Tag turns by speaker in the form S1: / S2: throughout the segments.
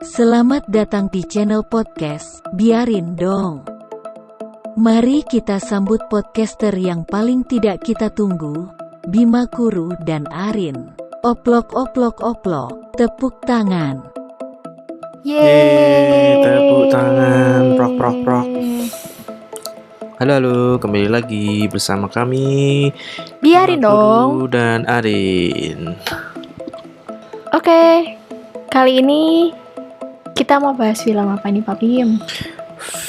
S1: Selamat datang di channel podcast Biarin Dong. Mari kita sambut podcaster yang paling tidak kita tunggu, Bima Kuru dan Arin. Oplok oplok oplok, tepuk tangan.
S2: Yeay, tepuk tangan, prok prok prok. Halo, kembali lagi bersama kami
S3: Biarin
S2: Bima
S3: dong.
S2: Kuru dan Arin.
S3: Oke, kali ini kita mau bahas film apa nih Pak Bim?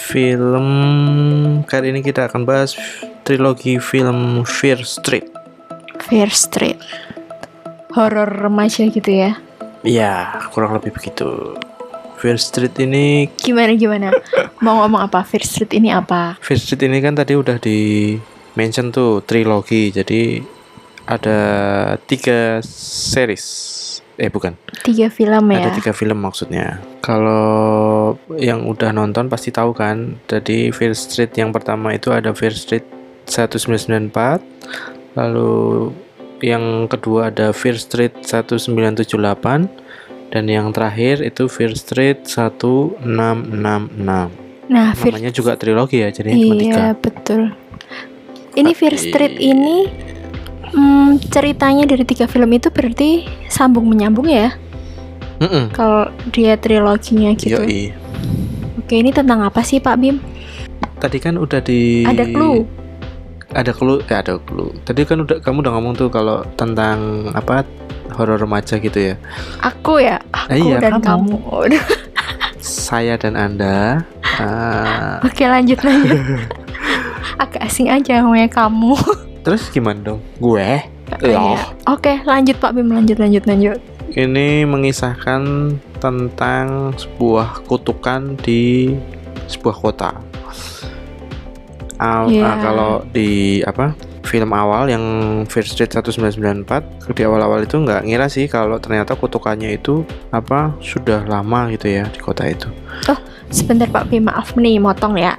S2: Film kali ini kita akan bahas trilogi film Fear Street.
S3: Fear Street. Horor remaja gitu ya.
S2: Iya, kurang lebih begitu. Fear Street ini
S3: Gimana? Mau ngomong apa? Fear Street ini apa?
S2: Fear Street ini kan tadi udah di mention tuh trilogi. Jadi ada 3 series. Bukan.
S3: 3 film ya.
S2: Ada 3 film maksudnya. Kalau yang udah nonton pasti tahu kan. Jadi Fear Street yang pertama itu ada Fear Street 1994. Lalu yang kedua ada Fear Street 1978. Dan yang terakhir itu Fear Street 1666.
S3: Nah,
S2: Namanya juga trilogi ya, jadi cuma 3.
S3: Iya, betul. Ini Fear Street ini ceritanya dari 3 film itu berarti sambung menyambung ya? Kalau dia triloginya gitu.
S2: Yoi.
S3: Oke, ini tentang apa sih Pak Bim?
S2: Tadi kan udah di
S3: Ada clue.
S2: Ada clue. Tadi kan kamu udah ngomong tuh kalau tentang apa horor remaja gitu ya.
S3: Aku ya,
S2: Iya,
S3: dan
S2: kamu.
S3: kamu.
S2: Saya dan Anda.
S3: Oke, lanjut. Agak asing aja namanya kamu.
S2: Terus gimana dong? Gue? Loh.
S3: Oke, lanjut Pak Bim, lanjut.
S2: Ini mengisahkan tentang sebuah kutukan di sebuah kota. Kalau di film awal yang Fear Street 1994 di awal-awal itu nggak ngira sih kalau ternyata kutukannya itu sudah lama gitu ya di kota itu.
S3: Oh, sebentar Pak Bim, maaf nih motong ya.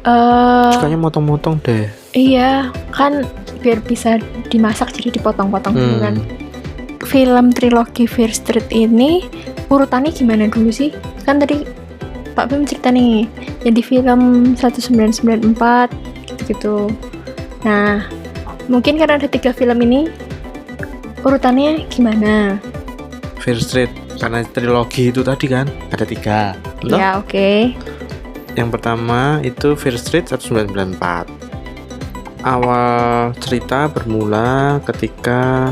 S2: Sukanya motong-motong deh.
S3: Iya, kan biar bisa dimasak jadi dipotong-potong dulu kan. Film trilogi Fear Street ini urutannya gimana dulu sih? Kan tadi Pak Bim cerita nih, yang di film 1994 gitu-gitu. Nah, mungkin karena ada 3 film ini urutannya gimana?
S2: Fear Street karena trilogi itu tadi kan ada 3. Betul?
S3: Ya, oke.
S2: Yang pertama itu Fear Street 1994. Awal cerita bermula ketika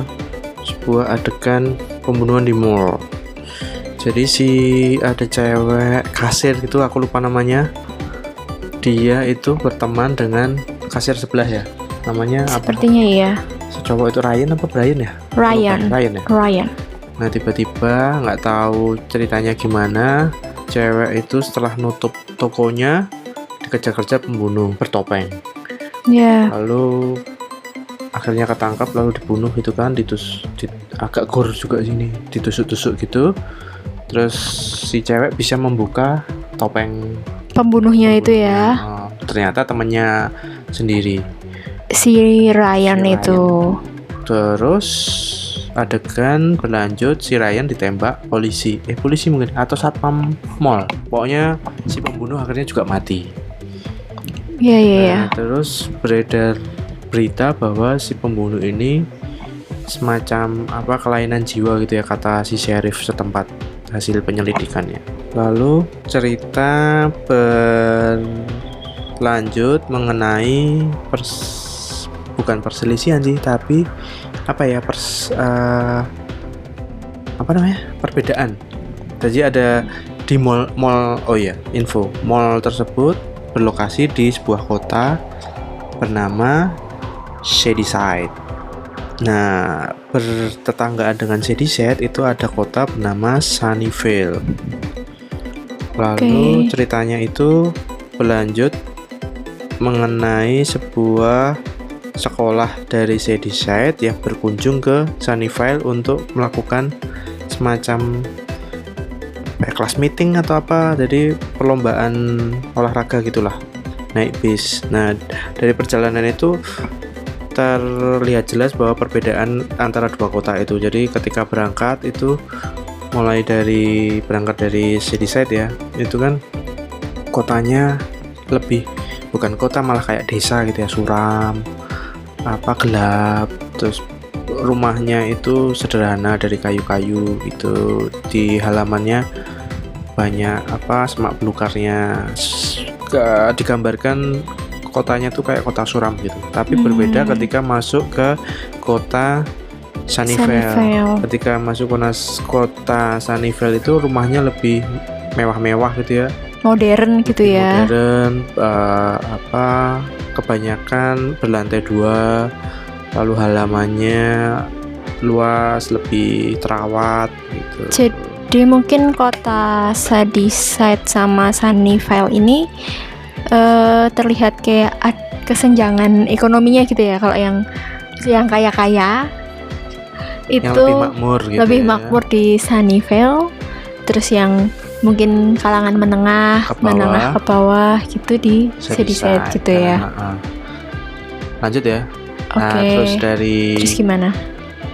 S2: sebuah adegan pembunuhan di mall. Jadi ada cewek kasir gitu, aku lupa namanya. Dia itu berteman dengan kasir sebelah ya. Namanya
S3: Sepertinya iya.
S2: Cowok itu Ryan apa Brian ya?
S3: Ryan.
S2: Ryan. Nah, tiba-tiba nggak tahu ceritanya gimana, cewek itu setelah nutup tokonya dikejar-kejar pembunuh bertopeng.
S3: Ya.
S2: Lalu akhirnya ketangkap lalu dibunuh itu kan, agak gore juga sini, ditusuk-tusuk gitu. Terus si cewek bisa membuka topeng
S3: Pembunuhnya itu ya.
S2: Ternyata temennya sendiri.
S3: Si Ryan itu.
S2: Terus adegan berlanjut, si Ryan ditembak polisi mungkin atau satpam mall. Pokoknya si pembunuh akhirnya juga mati.
S3: Iya.
S2: Nah, terus beredar berita bahwa si pembunuh ini semacam kelainan jiwa gitu ya, kata si sheriff setempat hasil penyelidikannya. Lalu cerita berlanjut mengenai bukan perselisihan sih, tapi perbedaan. Jadi ada di mall tersebut berlokasi di sebuah kota bernama Shadyside. Nah, bertetanggaan dengan Shadyside itu ada kota bernama Sunnyvale. Lalu ceritanya itu berlanjut mengenai sebuah sekolah dari Shadyside yang berkunjung ke Sunnyvale untuk melakukan semacam kelas meeting atau jadi perlombaan olahraga gitulah, naik bis. Nah, dari perjalanan itu terlihat jelas bahwa perbedaan antara 2 kota itu. Jadi ketika berangkat itu mulai dari berangkat dari Shadyside ya, itu kan kotanya lebih bukan kota, malah kayak desa gitu ya, suram, gelap, terus rumahnya itu sederhana dari kayu-kayu gitu, di halamannya banyak semak belukarnya. Digambarkan kotanya tuh kayak kota suram gitu, tapi berbeda ketika masuk ke kota Sunnyvale. Ketika masuk kota Sunnyvale itu rumahnya lebih mewah-mewah gitu ya,
S3: modern gitu ya.
S2: Modern, kebanyakan berlantai 2, lalu halamannya luas, lebih terawat gitu.
S3: Jadi mungkin kota Shadyside sama Sunnyvale ini terlihat kayak kesenjangan ekonominya gitu ya. Kalau yang kaya-kaya itu
S2: yang lebih makmur gitu,
S3: lebih makmur di Sunnyvale, terus yang mungkin kalangan menengah ke bawah gitu di Shadyside gitu ya.
S2: Lanjut ya.
S3: Oke.
S2: Terus
S3: gimana?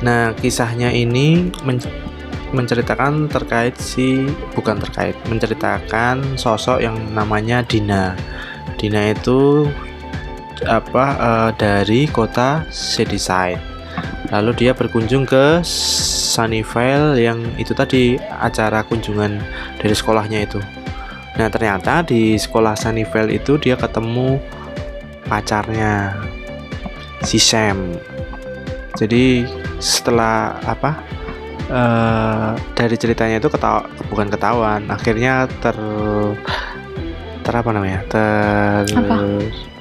S2: Nah, kisahnya ini menceritakan menceritakan sosok yang namanya Dina. Dina itu dari kota Shadyside. Lalu dia berkunjung ke Sunnyvale yang itu tadi acara kunjungan dari sekolahnya itu. Nah, ternyata di sekolah Sunnyvale itu dia ketemu pacarnya, si Sam. Jadi setelah dari ceritanya itu bukan ketahuan, akhirnya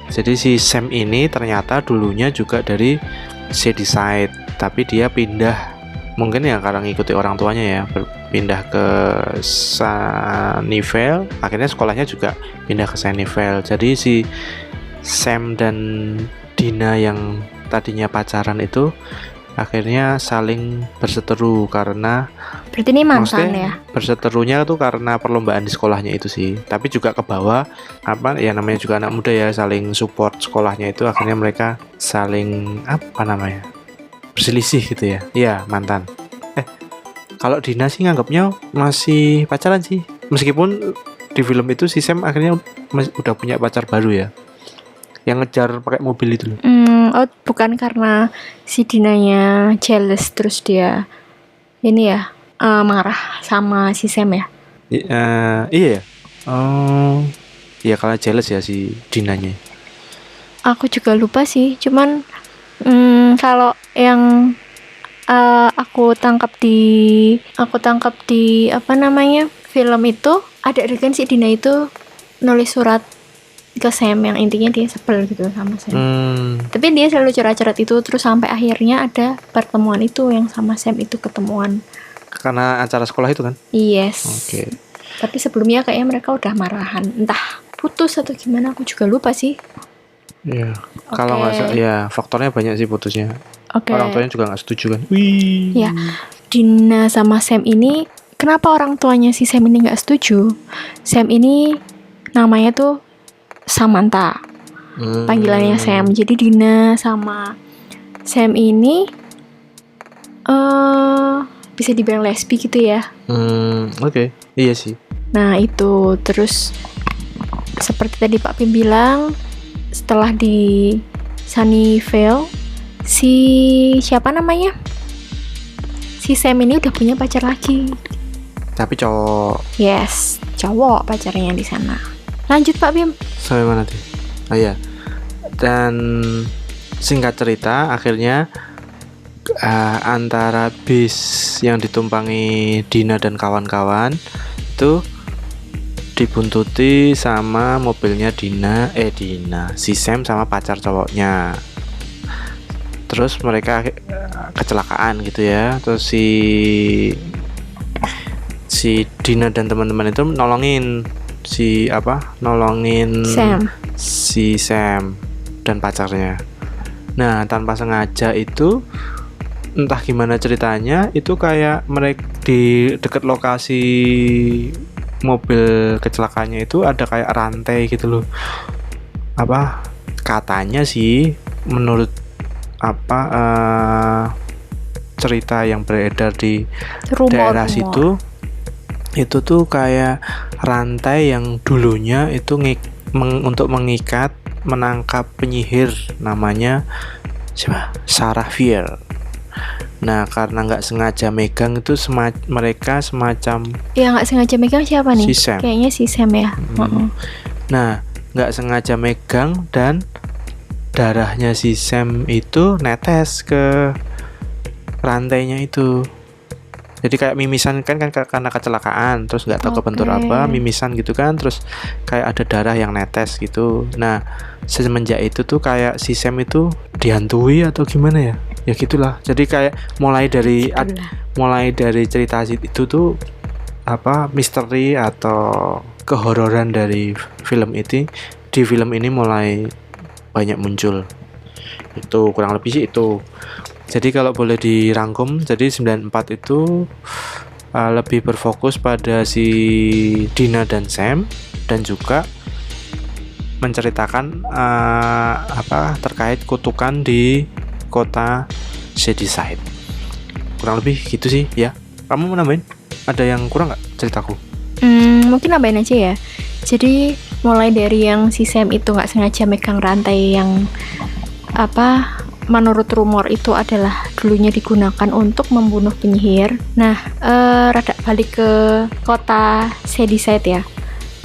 S2: jadi si Sam ini ternyata dulunya juga dari Shadyside, tapi dia pindah, mungkin ya karena ngikuti orang tuanya ya, pindah ke Sunnyvale. Akhirnya sekolahnya juga pindah ke Sunnyvale. Jadi si Sam dan Dina yang tadinya pacaran itu akhirnya saling berseteru karena
S3: berarti ini mantan ya?
S2: Berseterunya tuh karena perlombaan di sekolahnya itu sih, tapi juga ke bawah namanya juga anak muda ya, saling support sekolahnya itu. Akhirnya mereka saling berselisih gitu ya. Iya, mantan. Kalau Dina sih nganggapnya masih pacaran sih, meskipun di film itu si Sam akhirnya udah punya pacar baru ya, yang ngejar pakai mobil itu loh.
S3: Bukan karena si Dinanya jealous terus dia ini ya marah sama si Sam ya?
S2: Iya ya. Iya, kalau jealous ya si Dinanya.
S3: Aku juga lupa sih, cuman kalau yang aku tangkap di film itu ada adegan si Dina itu nulis surat ke Sam yang intinya dia sebel gitu sama Sam. Tapi dia selalu curhat-curhat itu terus sampai akhirnya ada pertemuan itu yang sama Sam itu ketemuan.
S2: Karena acara sekolah itu kan?
S3: Yes.
S2: Oke.
S3: Tapi sebelumnya kayaknya mereka udah marahan, entah putus atau gimana, aku juga lupa sih.
S2: Iya. Kalau nggak salah, ya faktornya banyak sih putusnya. Orang tuanya juga nggak setuju kan? Wih.
S3: Ya, Dina sama Sam ini, kenapa orang tuanya si Sam ini nggak setuju? Sam ini namanya tuh Samantha, panggilannya Sam. Jadi Dina sama Sam ini bisa dibilang lesbi gitu ya.
S2: Oke. Iya sih.
S3: Nah itu, terus seperti tadi Pak Pim bilang, setelah di Sunnyvale, si siapa namanya? Si Sam ini udah punya pacar lagi.
S2: Tapi cowok.
S3: Yes, cowok pacarnya di sana. Lanjut Pak Bim.
S2: Sampai mana tuh? Iya. Dan singkat cerita, akhirnya antara bis yang ditumpangi Dina dan kawan-kawan itu dibuntuti sama mobilnya si Sam sama pacar cowoknya. Terus mereka kecelakaan gitu ya. Terus si Dina dan teman-teman itu nolongin si Sam dan pacarnya. Nah, tanpa sengaja itu entah gimana ceritanya, itu kayak mereka di dekat lokasi mobil kecelakaannya itu ada kayak rantai gitu loh. Katanya sih menurut cerita yang beredar di daerah situ, itu tuh kayak rantai yang dulunya itu untuk menangkap penyihir namanya siapa? Sarah Fier. Nah, karena nggak sengaja megang itu mereka semacam
S3: Yang nggak sengaja megang siapa nih?
S2: Si Sam.
S3: Kayaknya si Sam ya.
S2: Nah, nggak sengaja megang dan darahnya si Sam itu netes ke rantainya itu. Jadi kayak mimisan kan karena kecelakaan, terus nggak tahu kebentur apa, mimisan gitu kan, terus kayak ada darah yang netes gitu. Nah, semenjak itu tuh kayak si Sam itu dihantui atau gimana ya? Ya gitulah. Jadi kayak mulai dari cerita itu tuh misteri atau kehororan dari film itu di film ini mulai banyak muncul. Itu kurang lebih sih itu. Jadi kalau boleh dirangkum, jadi 94 itu lebih berfokus pada si Dina dan Sam, dan juga menceritakan terkait kutukan di kota Shadyside. Kurang lebih gitu sih ya. Kamu mau nambahin? Ada yang kurang nggak ceritaku?
S3: Mungkin nambahin aja ya. Jadi mulai dari yang si Sam itu nggak sengaja megang rantai yang menurut rumor itu adalah dulunya digunakan untuk membunuh penyihir. Nah, rada balik ke kota Shadyside ya.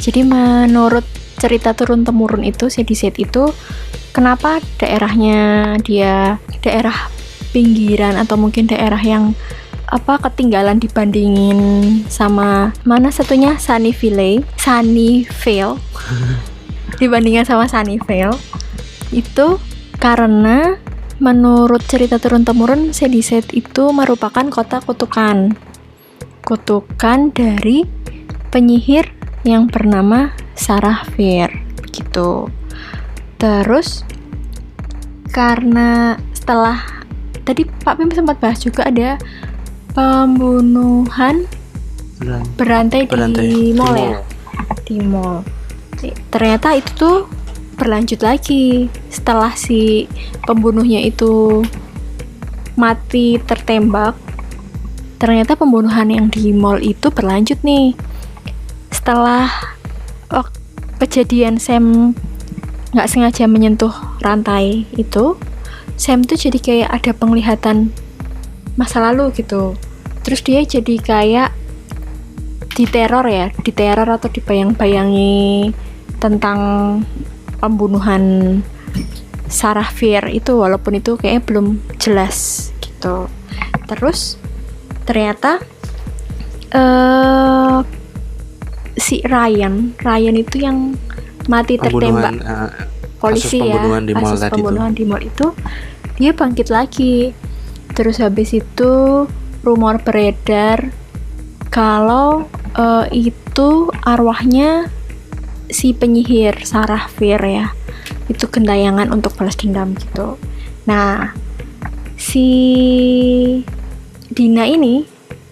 S3: Jadi menurut cerita turun-temurun itu, Shadyside itu kenapa daerahnya dia daerah pinggiran atau mungkin daerah yang ketinggalan dibandingin sama mana satunya Sunnyvale dibandingkan sama Sunnyvale itu karena menurut cerita turun-temurun, Shadyside itu merupakan kota kutukan dari penyihir yang bernama Sarah Fier gitu. Terus karena setelah tadi Pak Pim sempat bahas juga ada pembunuhan berantai di mall ya, di mall. Ternyata itu tuh berlanjut lagi setelah si pembunuhnya itu mati tertembak. Ternyata pembunuhan yang di mall itu berlanjut nih setelah kejadian Sam nggak sengaja menyentuh rantai itu. Sam tuh jadi kayak ada penglihatan masa lalu gitu, terus dia jadi kayak diteror atau dibayang-bayangi tentang pembunuhan Sarah Fier itu, walaupun itu kayaknya belum jelas gitu. Terus ternyata si Ryan itu yang mati tertembak polisi kasus pembunuhan di mall itu dia bangkit lagi. Terus habis itu rumor beredar kalau itu arwahnya si penyihir Sarah Fier ya, itu gentayangan untuk balas dendam gitu. Nah, si Dina ini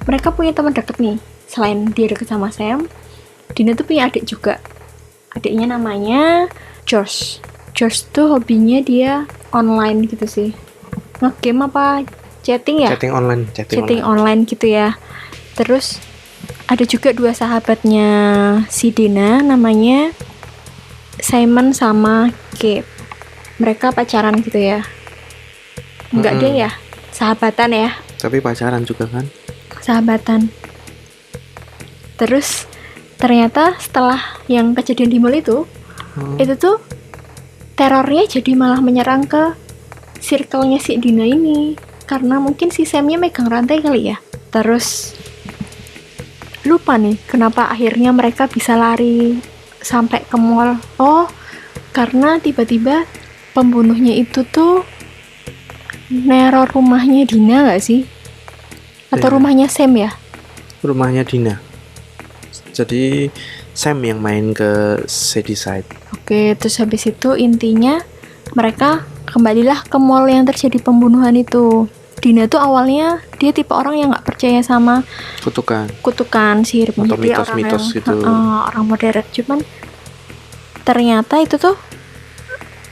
S3: mereka punya teman deket nih, selain dia deket sama Sam, Dina tuh punya adik juga. Adiknya namanya Josh tuh hobinya dia online gitu sih, nge-game apa chatting ya, chatting online gitu ya. Terus ada juga dua sahabatnya si Dina namanya Simon sama Kate. Mereka pacaran gitu ya. Enggak deh ya, sahabatan ya.
S2: Tapi pacaran juga kan?
S3: Sahabatan. Terus ternyata setelah yang kejadian di mall itu tuh terornya jadi malah menyerang ke circle-nya si Dina ini. Karena mungkin si Samnya megang rantai kali ya. Terus lupa nih kenapa akhirnya mereka bisa lari sampai ke mall. Oh, karena tiba-tiba pembunuhnya itu tuh neror rumahnya Dina gak sih? Atau rumahnya Sam ya?
S2: Rumahnya Dina. Jadi Sam yang main ke Shadyside. Oke,
S3: terus habis itu intinya mereka kembalilah ke mall yang terjadi pembunuhan itu. Dina tuh awalnya dia tipe orang yang nggak percaya sama kutukan sihir
S2: atau mitos-mitos gitu,
S3: orang modern. Cuman ternyata itu tuh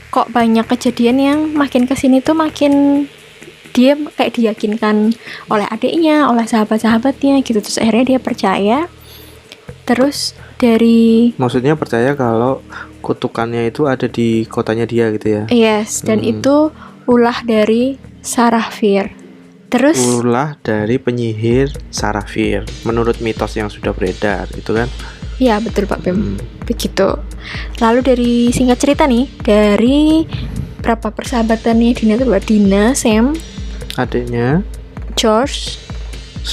S3: kok banyak kejadian yang makin kesini tuh makin dia kayak diyakinkan oleh adiknya, oleh sahabat-sahabatnya gitu. Terus akhirnya dia percaya Terus dari
S2: Maksudnya percaya kalau kutukannya itu ada di kotanya dia gitu ya.
S3: yes, dan itu ulah dari Sarah-Fir. Terus
S2: Ulah dari penyihir Sarah-Fir menurut mitos yang sudah beredar itu kan.
S3: ya betul Pak Bem. Begitu. Lalu dari singkat cerita nih, dari berapa persahabatannya Dina itu, Mbak Dina, Sam,
S2: Adiknya
S3: George,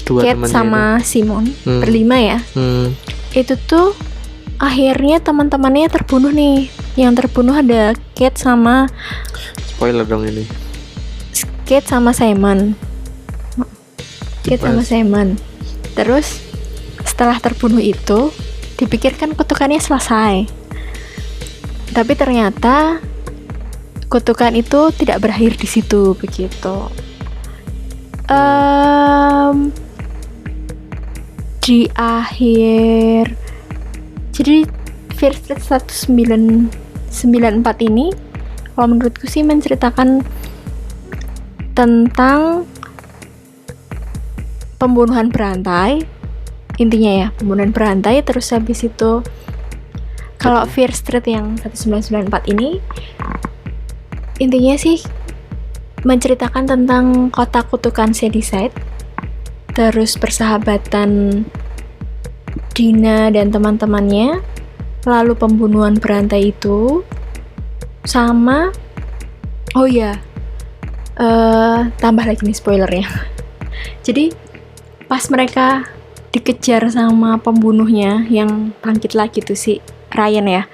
S2: dua
S3: Kate
S2: temannya
S3: sama Simon,
S2: Hmm.
S3: berlima ya. Itu tuh akhirnya teman-temannya terbunuh nih. Yang terbunuh ada Kate sama
S2: spoiler dong ini.
S3: Simon. Kate sama
S2: Bebas.
S3: Simon. Terus setelah terbunuh itu dipikirkan kutukannya selesai. Tapi ternyata kutukan itu tidak berakhir di situ begitu. Di akhir, jadi Fear Street 1994 ini kalau menurutku sih menceritakan tentang pembunuhan berantai, intinya ya pembunuhan berantai. Terus habis itu kalau Fear Street yang 1994 ini intinya sih menceritakan tentang kota kutukan Shadyside, terus persahabatan Dina dan teman-temannya, lalu pembunuhan berantai itu, sama tambah lagi nih spoilernya. Jadi pas mereka dikejar sama pembunuhnya yang bangkit lagi tuh si Ryan ya,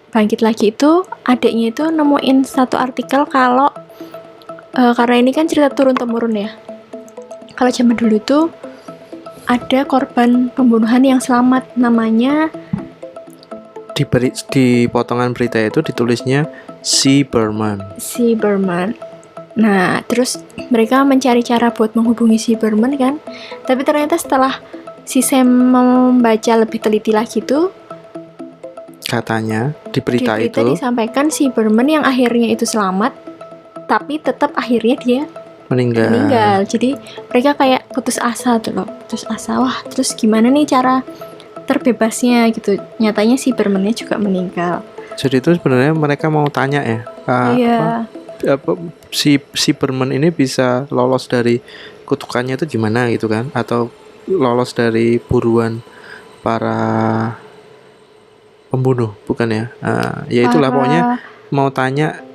S3: bangkit lagi itu, adiknya itu nemuin satu artikel kalau karena ini kan cerita turun-temurun ya, kalau zaman dulu tuh ada korban pembunuhan yang selamat, namanya
S2: Di potongan berita itu ditulisnya si Berman.
S3: Nah, terus mereka mencari cara buat menghubungi si Berman kan, tapi ternyata setelah si Sam membaca lebih teliti lagi tuh,
S2: Katanya di berita
S3: di berita
S2: itu
S3: disampaikan si Berman yang akhirnya itu selamat, tapi tetap akhirnya dia meninggal. Jadi mereka kayak putus asa tuh loh, wah terus gimana nih cara terbebasnya gitu. Nyatanya si Berman-nya juga meninggal.
S2: Jadi itu sebenarnya mereka mau tanya ya, si Berman ini bisa lolos dari kutukannya itu gimana gitu kan, atau lolos dari buruan para pembunuh, bukan ya? Ya itulah pokoknya mau tanya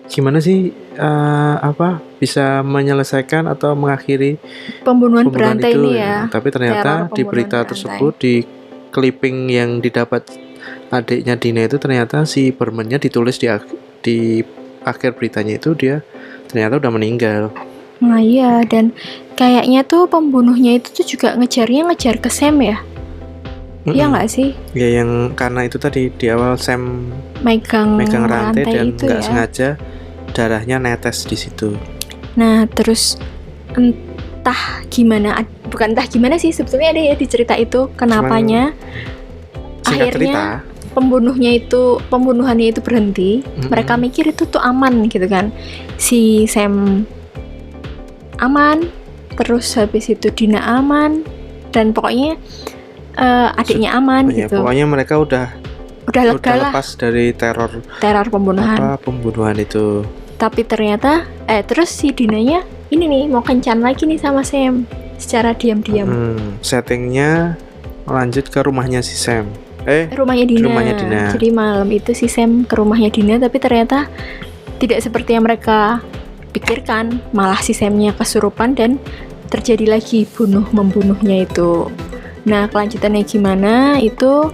S2: gimana sih bisa menyelesaikan atau mengakhiri
S3: pembunuhan berantai
S2: itu
S3: ini ya.
S2: Tapi ternyata
S3: teror
S2: di
S3: pembunuhan
S2: berita
S3: berantai.
S2: tersebut, di clipping yang didapat adiknya Dina itu, ternyata si Berman-nya ditulis di akhir beritanya itu dia ternyata udah meninggal.
S3: Nah iya, dan kayaknya tuh pembunuhnya itu tuh juga ngejar ke Sam ya. Iya nggak sih?
S2: Ya yang karena itu tadi di awal Sam
S3: Megang
S2: rantai dan
S3: itu
S2: nggak
S3: ya.
S2: sengaja darahnya netes di situ.
S3: Nah terus bukan entah gimana sih, sebetulnya ada ya di cerita itu kenapanya
S2: Singkat
S3: akhirnya
S2: cerita,
S3: pembunuhannya itu berhenti. Mereka mikir itu tuh aman gitu kan, si Sam aman, terus habis itu Dina aman, dan pokoknya adiknya aman
S2: ya,
S3: gitu.
S2: pokoknya mereka udah
S3: lega lah
S2: lepas dari teror
S3: pembunuhan
S2: itu.
S3: Tapi ternyata terus si Dinanya ini nih mau kencan lagi nih sama Sam secara diam-diam.
S2: Settingnya lanjut ke rumahnya si Sam.
S3: Rumahnya Dina. Jadi malam itu si Sam ke rumahnya Dina, tapi ternyata tidak seperti yang mereka pikirkan. Malah si Samnya kesurupan dan terjadi lagi membunuhnya itu. Nah kelanjutannya gimana itu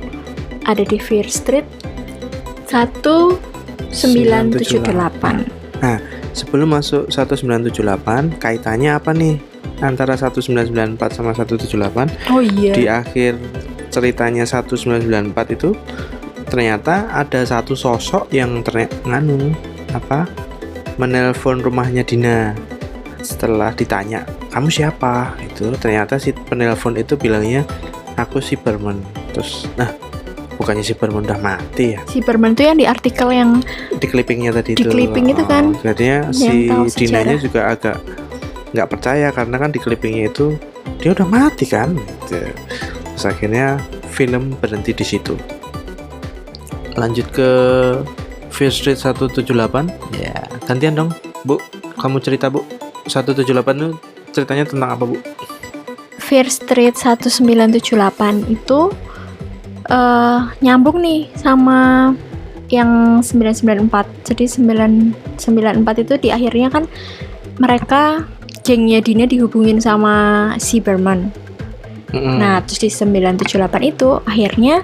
S3: ada di Fear Street 1978.
S2: Nah, sebelum masuk 1978, kaitannya apa nih antara 1994 sama 178?
S3: Oh iya.
S2: Di akhir ceritanya 1994 itu ternyata ada satu sosok yang menelpon rumahnya Dina. Setelah ditanya, "Kamu siapa?" Itu ternyata si penelpon itu bilangnya, "Aku si Berman." Terus, bukannya si Berman udah mati ya?
S3: Si Berman itu yang di artikel yang
S2: Di clipping itu.
S3: itu kan.
S2: Jadinya si Dinanya juga agak nggak percaya karena kan di clippingnya itu dia udah mati kan. Gitu. Terus akhirnya film berhenti di situ. Lanjut ke Fear Street 178. Ya, gantian dong, Bu. Kamu cerita, Bu. 178 itu ceritanya tentang apa, Bu?
S3: Fear Street 1978 itu nyambung nih sama yang 994. Jadi 994 itu di akhirnya kan mereka gengnya Dina dihubungin sama si Berman. Nah, terus di 978 itu akhirnya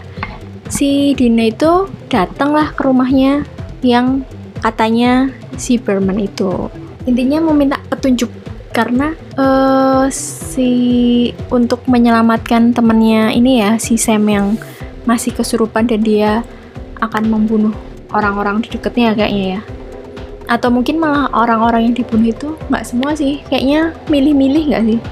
S3: si Dina itu datanglah ke rumahnya yang katanya si Berman itu. Intinya mau minta petunjuk karena untuk menyelamatkan temannya ini ya, si Sam yang masih kesurupan dan dia akan membunuh orang-orang di dekatnya kayaknya ya. Atau mungkin malah orang-orang yang dibunuh itu nggak semua sih, kayaknya milih-milih nggak sih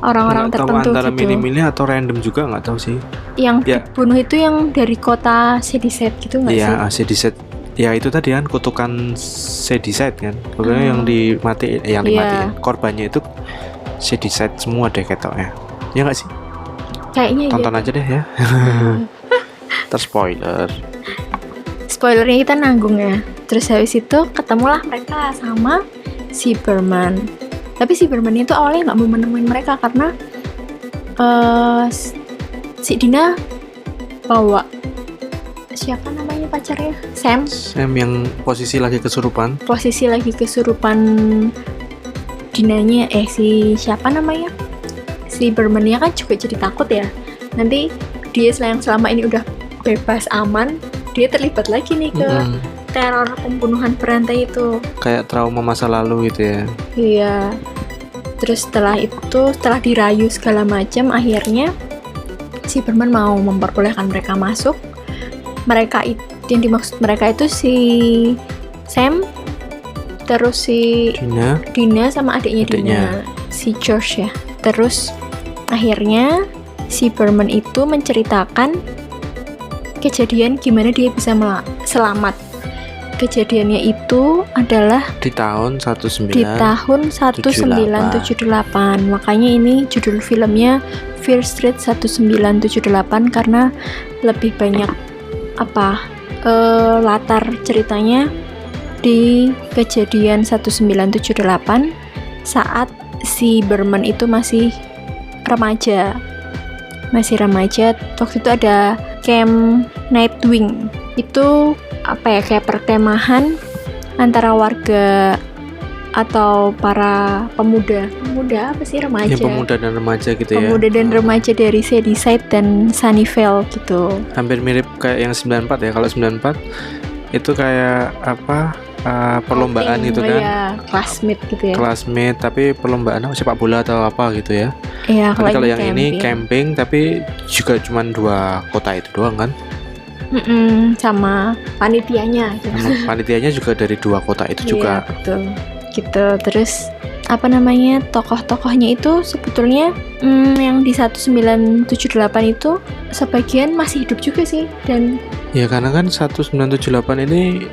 S3: orang-orang
S2: nggak
S3: tertentu
S2: tahu antara
S3: gitu.
S2: milih-milih atau random juga nggak tahu sih.
S3: Yang
S2: Ya.
S3: dibunuh itu yang dari kota Shadyside gitu nggak sih?
S2: Iya, Shadyside. Ya itu tadi kan kutukan Shadyside kan. Pokoknya yang dimatiin, korbannya itu Shadyside semua deh ketoknya. Ya nggak sih?
S3: Kayaknya
S2: Tonton aja deh ya. Terspoiler.
S3: Spoilernya kita nanggung ya. Terus habis itu ketemulah mereka sama si Berman. Tapi si Berman itu awalnya nggak mau menemuin mereka karena si Dina bawa siapa namanya pacarnya? Sam
S2: yang posisi lagi kesurupan.
S3: Dinanya si siapa namanya? Si Berman-nya kan juga jadi takut ya. Nanti dia yang selama ini udah bebas aman, dia terlibat lagi nih ke teror pembunuhan berantai itu.
S2: Kayak trauma masa lalu gitu ya.
S3: Iya. Terus setelah dirayu segala macam, akhirnya si Berman mau memperbolehkan mereka masuk. Yang dimaksud mereka itu si Sam, terus si Dina sama adiknya Dina, si George ya. Terus akhirnya si Berman itu menceritakan kejadian gimana dia bisa selamat. Kejadiannya itu adalah di tahun 1978. Makanya ini judul filmnya Fear Street 1978 karena lebih banyak latar ceritanya di kejadian 1978 saat si Berman itu masih remaja. Waktu itu ada camp Nightwing. Itu kayak perkemahan antara warga atau para pemuda remaja.
S2: Ya, pemuda dan remaja gitu ya.
S3: Pemuda dan remaja dari Shadyside dan Sunnyvale gitu.
S2: Hampir mirip kayak yang 94 ya. Kalau 94 itu kayak perlombaan gitu kan.
S3: Iya, classmate gitu ya.
S2: Classmate tapi perlombaan sepak bola atau apa gitu ya.
S3: Iya,
S2: kalau yang ini camping tapi juga cuma 2 kota itu doang kan.
S3: Sama panitianya gitu.
S2: Sama panitianya juga dari 2 kota itu juga.
S3: Iya, betul. Gitu. Terus tokoh-tokohnya itu sebetulnya yang di 1978 itu sebagian masih hidup juga sih. Dan
S2: ya karena kan 1978 ini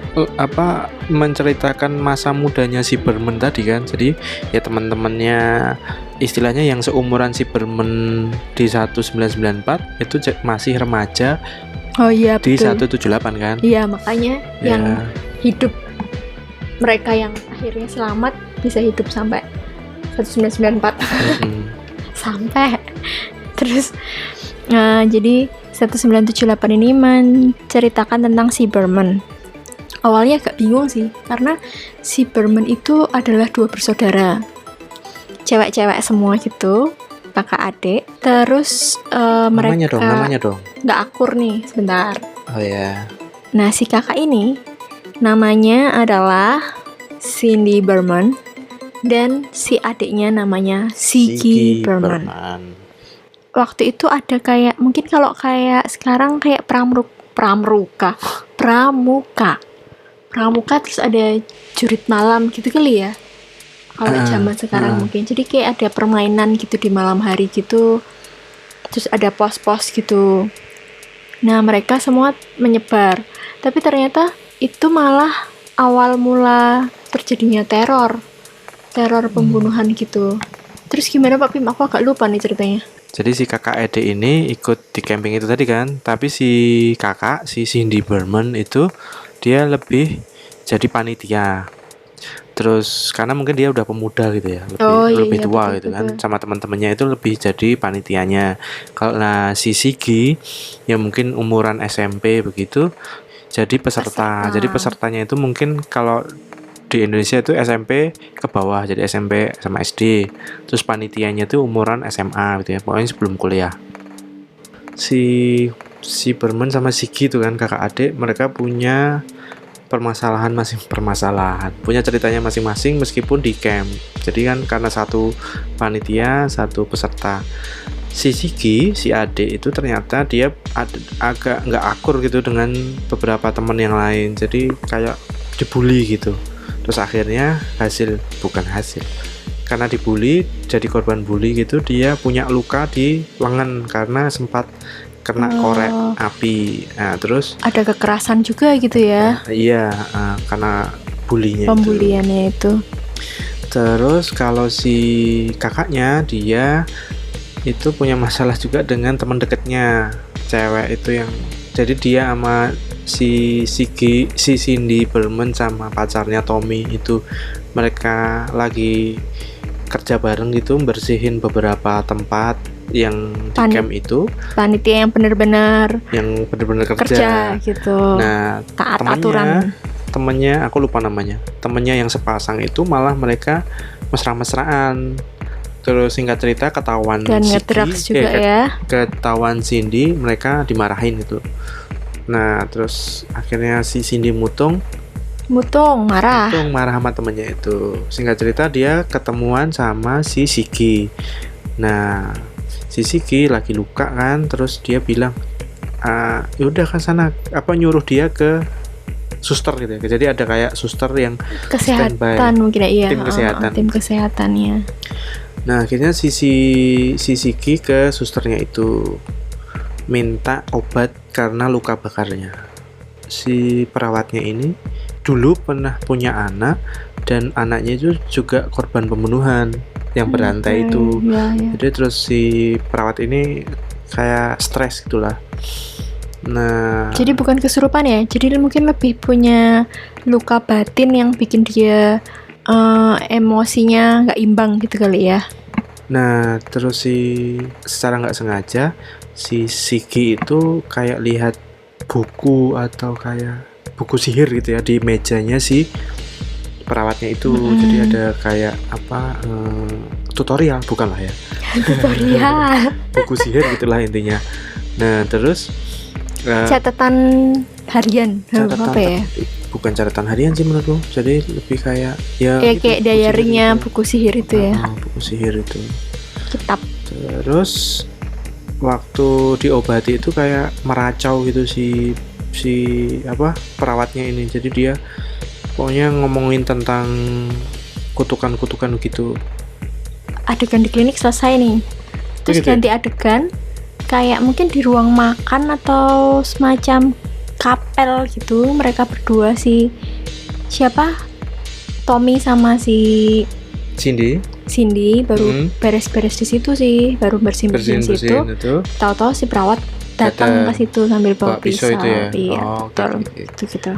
S2: menceritakan masa mudanya si Berman tadi kan. Jadi ya teman-temannya istilahnya yang seumuran si Berman di 1994 itu masih remaja.
S3: Oh iya,
S2: di
S3: betul.
S2: 178 kan.
S3: Iya, makanya yang hidup, mereka yang akhirnya selamat bisa hidup sampai 1994. Sampai. Terus jadi 1978 ini menceritakan tentang si Berman. Awalnya agak bingung sih, karena si Berman itu adalah 2 bersaudara. Cewek-cewek semua gitu, kakak adik. Terus mereka
S2: namanya dong
S3: nggak akur nih, sebentar.
S2: Oh ya.
S3: Nah, si kakak ini namanya adalah Cindy Berman dan si adiknya namanya Ziggy Berman. Waktu itu ada kayak, mungkin kalau kayak sekarang kayak pramuka terus ada jurit malam gitu kali ya. Kalau zaman sekarang mungkin. Jadi kayak ada permainan gitu di malam hari gitu. Terus ada pos-pos gitu. Nah, mereka semua menyebar. Tapi ternyata itu malah awal mula terjadinya teror pembunuhan gitu. Terus gimana Pak Pim? Aku agak lupa nih ceritanya.
S2: Jadi si kakak adik ini ikut di camping itu tadi kan, tapi si kakak, si Cindy Berman itu dia lebih jadi panitia. Terus karena mungkin dia udah pemuda gitu ya, lebih tua
S3: betul,
S2: gitu kan,
S3: betul.
S2: sama teman-temannya itu lebih jadi panitianya. Kalau si Sigi yang mungkin umuran SMP begitu, jadi peserta. Jadi pesertanya itu mungkin kalau di Indonesia itu SMP ke bawah, jadi SMP sama SD. Terus panitianya itu umuran SMA gitu ya, pokoknya sebelum kuliah. Si Berman sama Sigi itu kan kakak adik, mereka punya permasalahan, punya ceritanya masing-masing meskipun di camp. Jadi kan karena satu panitia, satu peserta. Si Sigi, si adik itu ternyata dia agak nggak akur gitu dengan beberapa teman yang lain, jadi kayak dibully gitu. Terus akhirnya karena dibully, jadi korban bully gitu, dia punya luka di lengan karena sempat kena korek api. Nah, terus
S3: ada kekerasan juga gitu ya.
S2: Iya, karena
S3: pembuliannya itu.
S2: Terus kalau si kakaknya, dia itu punya masalah juga dengan teman dekatnya, cewek itu yang, jadi dia sama si Cindy Berman sama pacarnya Tommy itu, mereka lagi kerja bareng gitu, bersihin beberapa tempat yang di camp itu. Panitia yang benar-benar kerja
S3: gitu.
S2: Nah,
S3: taat aturan.
S2: Temennya aku lupa namanya. Temennya yang sepasang itu malah mereka mesra-mesraan. Terus singkat cerita ketahuan
S3: dan ngedrugs juga ya.
S2: Ketahuan Cindy, mereka dimarahin gitu. Nah, terus akhirnya si Cindy mutung marah sama temennya itu. Singkat cerita dia ketemuan sama si Sigi. Nah, si Sigi lagi luka kan, terus dia bilang, yaudah kan sana, nyuruh dia ke suster gitu ya. Jadi ada kayak suster yang
S3: kesehatan mungkin ya,
S2: tim
S3: kesehatannya.
S2: Nah, akhirnya si Sigi ke susternya itu minta obat karena luka bakarnya. Si perawatnya ini dulu pernah punya anak, dan anaknya itu juga korban pembunuhan yang berantai itu. Jadi terus si perawat ini kayak stres gitulah. Nah,
S3: jadi bukan kesurupan ya, jadi mungkin lebih punya luka batin yang bikin dia emosinya nggak imbang gitu kali ya.
S2: Nah, terus secara nggak sengaja si Sigi itu kayak lihat buku atau kayak buku sihir gitu ya di mejanya si perawatnya itu. Jadi ada kayak tutorial, bukan lah ya,
S3: tutorial
S2: buku sihir gitulah intinya. Nah, terus
S3: catatan harian apa ya?
S2: Bukan catatan harian sih menurutku, jadi lebih kayak
S3: kayak diary-nya buku sihir itu ya.
S2: Buku sihir itu,
S3: kitab.
S2: Terus waktu diobati itu kayak meracau gitu si perawatnya ini. Jadi dia pokoknya ngomongin tentang kutukan-kutukan gitu.
S3: Adegan di klinik selesai nih, terus gitu ganti adegan kayak mungkin di ruang makan atau semacam kapel gitu. Mereka berdua, siapa, Tommy sama si Cindy baru beres-beres di situ sih, baru bersihin di situ. Tahu-tahu si perawat datang ke situ sambil bawa pisau
S2: itu ya.
S3: Iya, betul. Itu gitu.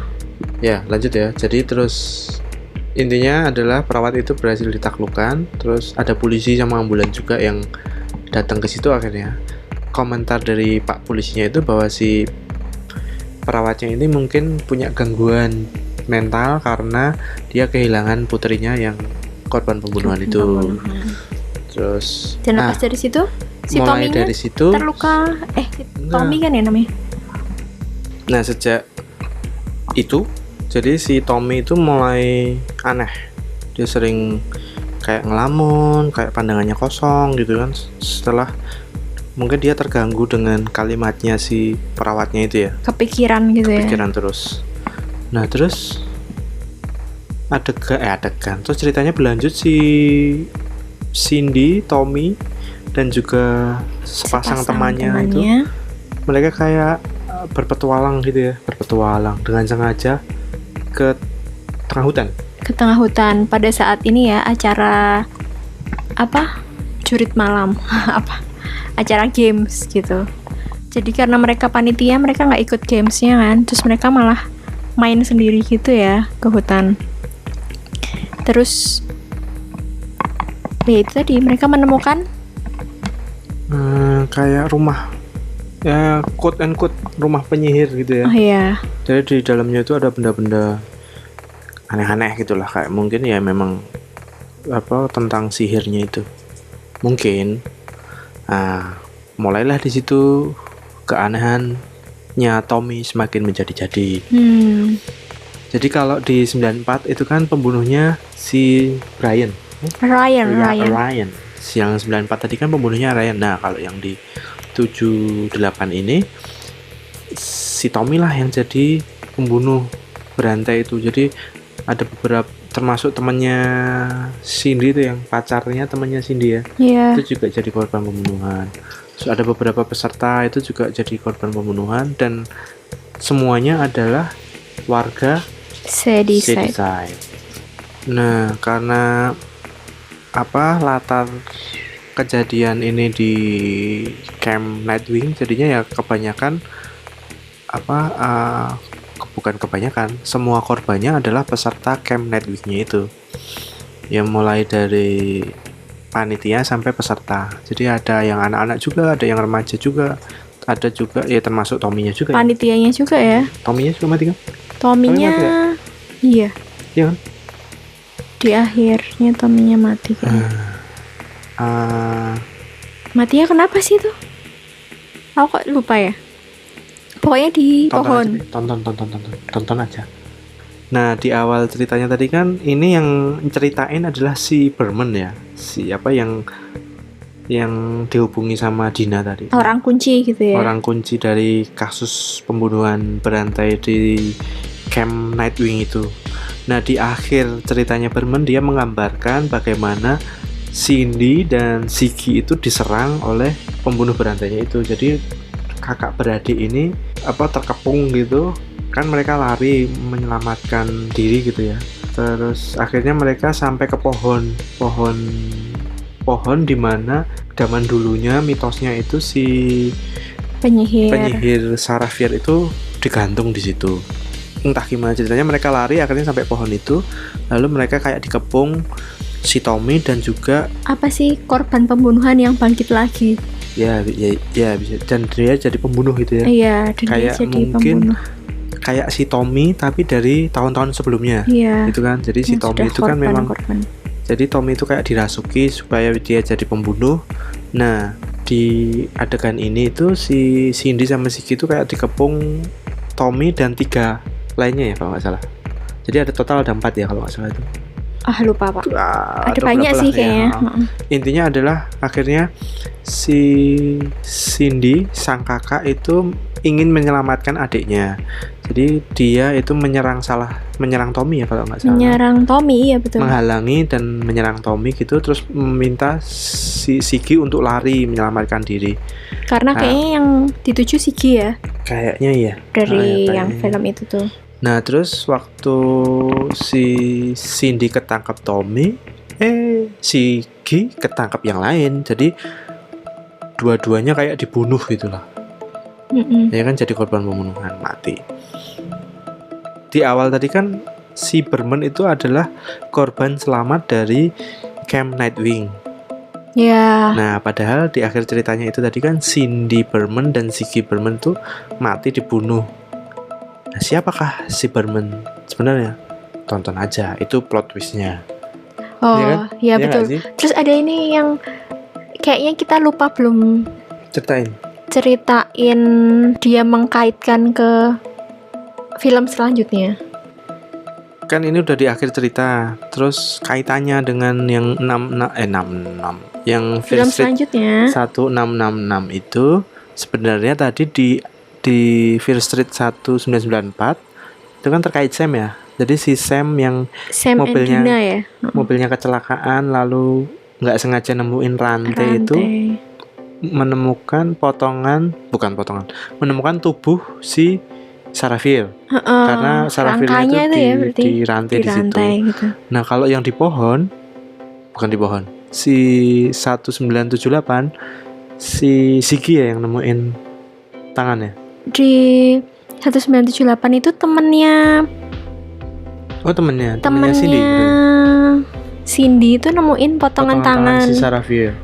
S2: Ya, lanjut ya. Jadi terus intinya adalah perawat itu berhasil ditaklukkan. Terus ada polisi sama ambulan juga yang datang ke situ. Akhirnya komentar dari Pak polisinya itu bahwa si perawatnya ini mungkin punya gangguan mental karena dia kehilangan putrinya yang korban pembunuhan itu. Terus
S3: dan lepas dari situ si
S2: mulai
S3: Tommy
S2: dari situ
S3: terluka. Tommy kan ya namanya.
S2: Nah, sejak itu jadi si Tommy itu mulai aneh. Dia sering kayak ngelamun, kayak pandangannya kosong gitu kan. Setelah mungkin dia terganggu dengan kalimatnya si perawatnya itu ya.
S3: Kepikiran
S2: terus. Nah, terus adegan. Terus ceritanya berlanjut si Cindy, Tommy, dan juga sepasang temannya itu. Mereka kayak berpetualang dengan sengaja ke tengah hutan
S3: pada saat ini ya, acara jurit malam acara games gitu. Jadi karena mereka panitia, mereka nggak ikut gamesnya kan, terus mereka malah main sendiri gitu ya ke hutan. Terus ya itu tadi mereka menemukan
S2: kayak rumah ya, quote and quote rumah penyihir gitu ya.
S3: oh iya,
S2: Jadi di dalamnya itu ada benda-benda aneh-aneh gitulah, kayak mungkin ya memang apa tentang sihirnya itu mungkin. Nah, mulailah di situ keanehannya Tommy semakin menjadi-jadi. Jadi kalau di 94 itu kan pembunuhnya si Ryan.
S3: Ryan.
S2: Yang 94 tadi kan pembunuhnya Ryan. Nah, kalau yang di 78 ini si Tommy lah yang jadi pembunuh berantai itu. Jadi ada beberapa, termasuk temannya Cindy itu, yang pacarnya temannya Cindy ya.
S3: Iya.
S2: Itu juga jadi korban pembunuhan. Terus ada beberapa peserta itu juga jadi korban pembunuhan, dan semuanya adalah warga Shadyside. Nah, karena apa latar kejadian ini di Camp Nightwing, jadinya ya kebanyakan bukan kebanyakan, semua korbannya adalah peserta Camp Nightwing-nya itu. Ya mulai dari panitia sampai peserta. Jadi ada yang anak-anak juga, ada yang remaja juga, ada juga ya termasuk Tommy-nya juga.
S3: Panitianya juga ya.
S2: Tommy-nya juga mati kan?
S3: Tommy-nya iya.
S2: Iya kan?
S3: Di akhirnya Tommy-nya mati kan. Matinya kenapa sih tuh? Aku kok lupa ya. Pokoknya di pohon.
S2: Tonton aja. Nah, di awal ceritanya tadi kan ini yang ceritain adalah si Berman ya. Siapa yang dihubungi sama Dina tadi.
S3: Orang kunci gitu ya.
S2: Orang kunci dari kasus pembunuhan berantai di Camp Nightwing itu. Nah, di akhir ceritanya Berman dia menggambarkan bagaimana Cindy dan Ziggy itu diserang oleh pembunuh berantainya itu. Jadi kakak beradik ini terkepung gitu kan, mereka lari menyelamatkan diri gitu ya. Terus akhirnya mereka sampai ke pohon di mana zaman dulunya mitosnya itu si penyihir Sarafir itu digantung di situ. Entah gimana ceritanya mereka lari akhirnya sampai pohon itu, lalu mereka kayak dikepung si Tommy dan juga
S3: apa sih korban pembunuhan yang bangkit lagi.
S2: Ya bisa, dan dia jadi pembunuh gitu ya.
S3: Iya, dan
S2: kayak
S3: dia jadi
S2: mungkin
S3: pembunuh.
S2: Kayak si Tommy tapi dari tahun-tahun sebelumnya.
S3: Iya.
S2: Gitu kan. Jadi si Tommy itu kan memang jadi Tommy itu kayak dirasuki supaya dia jadi pembunuh. Nah, di adegan ini itu si Cindy sama Ziggy itu kayak dikepung Tommy dan 3 lainnya ya kalau nggak salah. Jadi ada total ada 4 ya kalau nggak salah itu.
S3: Lupa Pak. Ada banyak sih kayaknya.
S2: Intinya adalah akhirnya si Cindy sang kakak itu ingin menyelamatkan adiknya. Jadi dia itu menyerang Tommy ya kalau nggak salah.
S3: Menyerang Tommy, iya betul.
S2: Menghalangi dan menyerang Tommy gitu, terus meminta si Ziggy untuk lari menyelamatkan diri.
S3: Karena kayaknya yang dituju Ziggy ya.
S2: Kayaknya iya.
S3: Dari yang film itu tuh.
S2: Nah, terus waktu si Cindy ketangkap Tommy, Ziggy ketangkap yang lain. Jadi dua-duanya kayak dibunuh gitulah. Ya kan, jadi korban pembunuhan, mati. Di awal tadi kan si Berman itu adalah korban selamat dari Camp Nightwing.
S3: Ya.
S2: Nah, padahal di akhir ceritanya itu tadi kan Cindy Berman dan Ziggy Berman tuh mati dibunuh. Nah, siapakah si Berman sebenarnya? Tonton aja, itu plot twistnya.
S3: Oh,
S2: ya kan?
S3: Ya betul. Terus ada ini yang kayaknya kita lupa belum ceritain dia mengkaitkan ke film selanjutnya.
S2: Kan ini udah di akhir cerita. Terus kaitannya dengan yang 66 yang
S3: film selanjutnya
S2: 1666 itu sebenarnya tadi di Fear Street 1994 itu kan terkait Sam ya. Jadi si Sam yang mobilnya kecelakaan lalu nggak sengaja nemuin rantai itu, menemukan menemukan tubuh si Sarafir. Karena Sarafir itu di rantai di situ.
S3: Gitu.
S2: Nah, kalau yang bukan di pohon. Si 1978 si Sigi ya yang nemuin tangannya.
S3: Di 1978 itu temennya
S2: Temennya
S3: temennya
S2: Cindy.
S3: Cindy itu nemuin potongan tangan
S2: si Sarafir.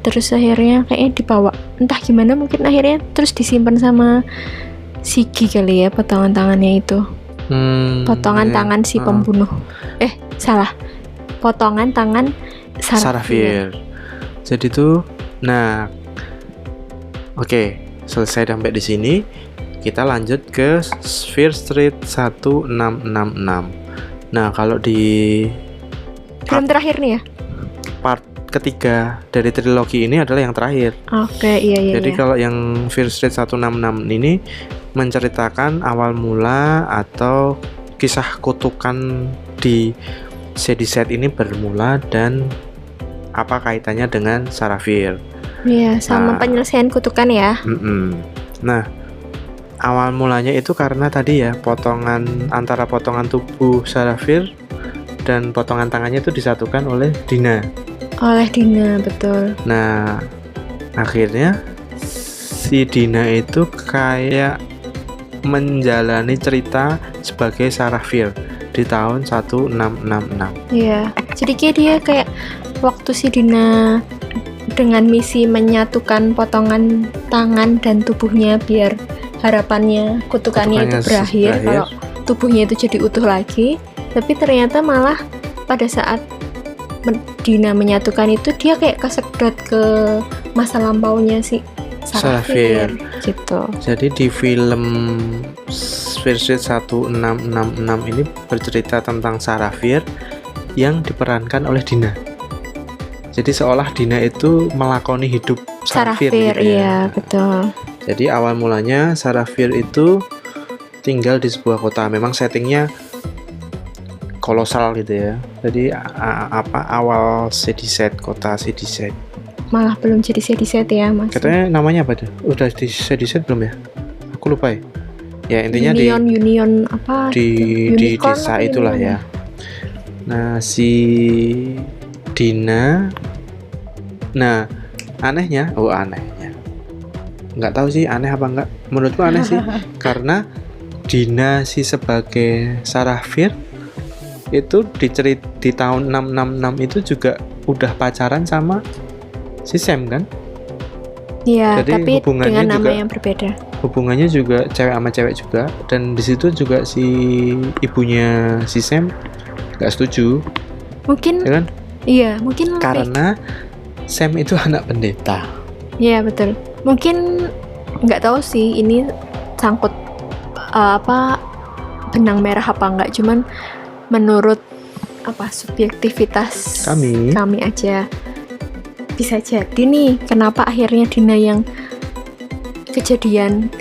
S3: Terus akhirnya kayaknya dibawa, entah gimana, mungkin akhirnya terus disimpan sama Sigi kali ya potongan tangannya itu. Potongan tangan si pembunuh. Salah. Potongan tangan Sarafir.
S2: Jadi tuh, nah, oke, selesai sampai di sini. Kita lanjut ke Fear Street 1666. Nah, kalau di
S3: film terakhir nih ya?
S2: Part ketiga dari trilogi ini adalah yang terakhir.
S3: Oke, iya.
S2: Jadi kalau yang Fear Street 166 ini menceritakan awal mula atau kisah kutukan di Shadyside ini bermula dan apa kaitannya dengan Sarafir.
S3: Iya, sama penyelesaian kutukan ya.
S2: Nah, awal mulanya itu karena tadi ya, antara potongan tubuh Sarafir dan potongan tangannya itu disatukan oleh Dina. Betul. Nah, akhirnya si Dina itu kayak menjalani cerita sebagai Sarafir di tahun 1666.
S3: Iya, jadi dia kayak waktu si Dina dengan misi menyatukan potongan tangan dan tubuhnya biar harapannya kutukannya itu berakhir kalau tubuhnya itu jadi utuh lagi, tapi ternyata malah pada saat Dina menyatukan itu dia kayak kesedot ke masa lampaunya si Sarafir gitu.
S2: Jadi di film versi 1666 ini bercerita tentang Sarafir yang diperankan oleh Dina. Jadi seolah Dina itu melakoni hidup Sarafir gitu ya.
S3: Iya, betul.
S2: Jadi awal mulanya Sarafir itu tinggal di sebuah kota. Memang settingnya kolosal gitu ya. Jadi awal Shadyside, kota Shadyside.
S3: Malah belum jadi Shadyside ya, Mas.
S2: Katanya namanya apa tuh? Udah di Shadyside belum ya? Aku lupa ya. Ya intinya
S3: Union apa?
S2: Di desa itulah ya. Nah, si Dina. Nah, anehnya. Nggak tahu sih aneh apa enggak. Menurutku aneh sih. Karena Dina sebagai Sarafir itu di tahun 666 itu juga udah pacaran sama si Sam kan?
S3: Iya,
S2: jadi
S3: tapi dengan nama yang berbeda.
S2: Hubungannya juga cewek sama cewek juga, dan di situ juga si ibunya si Sam nggak setuju.
S3: Mungkin.
S2: Ya kan?
S3: Iya, mungkin
S2: karena Sam itu anak pendeta.
S3: Iya betul. Mungkin nggak tahu sih ini sangkut benang merah apa enggak, cuman menurut subjektivitas kami aja bisa jadi nih kenapa akhirnya Dina yang kejadian,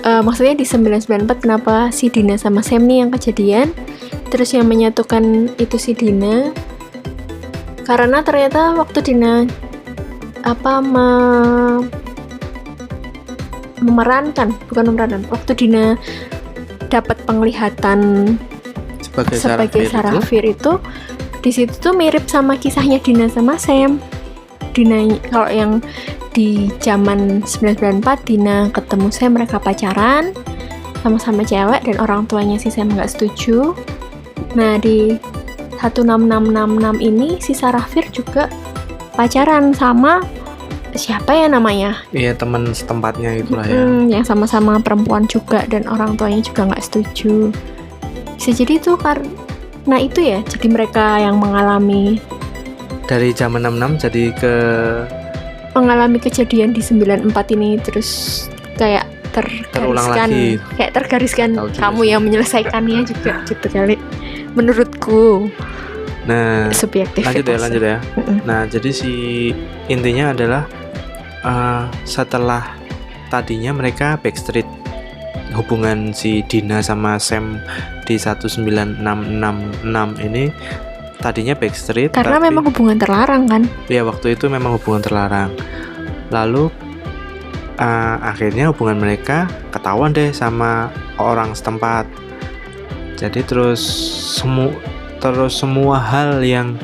S3: maksudnya di 994 kenapa si Dina sama Sam nih yang kejadian, terus yang menyatukan itu si Dina karena ternyata waktu Dina waktu Dina dapat penglihatan sebagai Sarafir itu di situ tuh mirip sama kisahnya Dina sama Sam. Dina kalau yang di zaman 994 Dina ketemu Sam, mereka pacaran sama-sama cewek dan orang tuanya si Sam nggak setuju. Nah di 16666 ini si Sarafir juga pacaran sama siapa ya namanya? Iya,
S2: teman setempatnya itulah ya.
S3: Yang sama-sama perempuan juga dan orang tuanya juga nggak setuju. Bisa jadi itu karena itu ya, jadi mereka yang mengalami
S2: dari zaman 66 jadi
S3: mengalami kejadian di 94 ini terus kayak tergariskan kamu yang menyelesaikannya juga gitu kali menurutku.
S2: Nah,
S3: subjektif.
S2: Lanjut ya. Nah, jadi intinya adalah setelah tadinya mereka backstreet, hubungan si Dina sama Sam di 1966 ini tadinya backstreet
S3: karena memang hubungan terlarang kan?
S2: Ya, waktu itu memang hubungan terlarang. Lalu akhirnya hubungan mereka ketahuan deh sama orang setempat. Jadi terus semua hal yang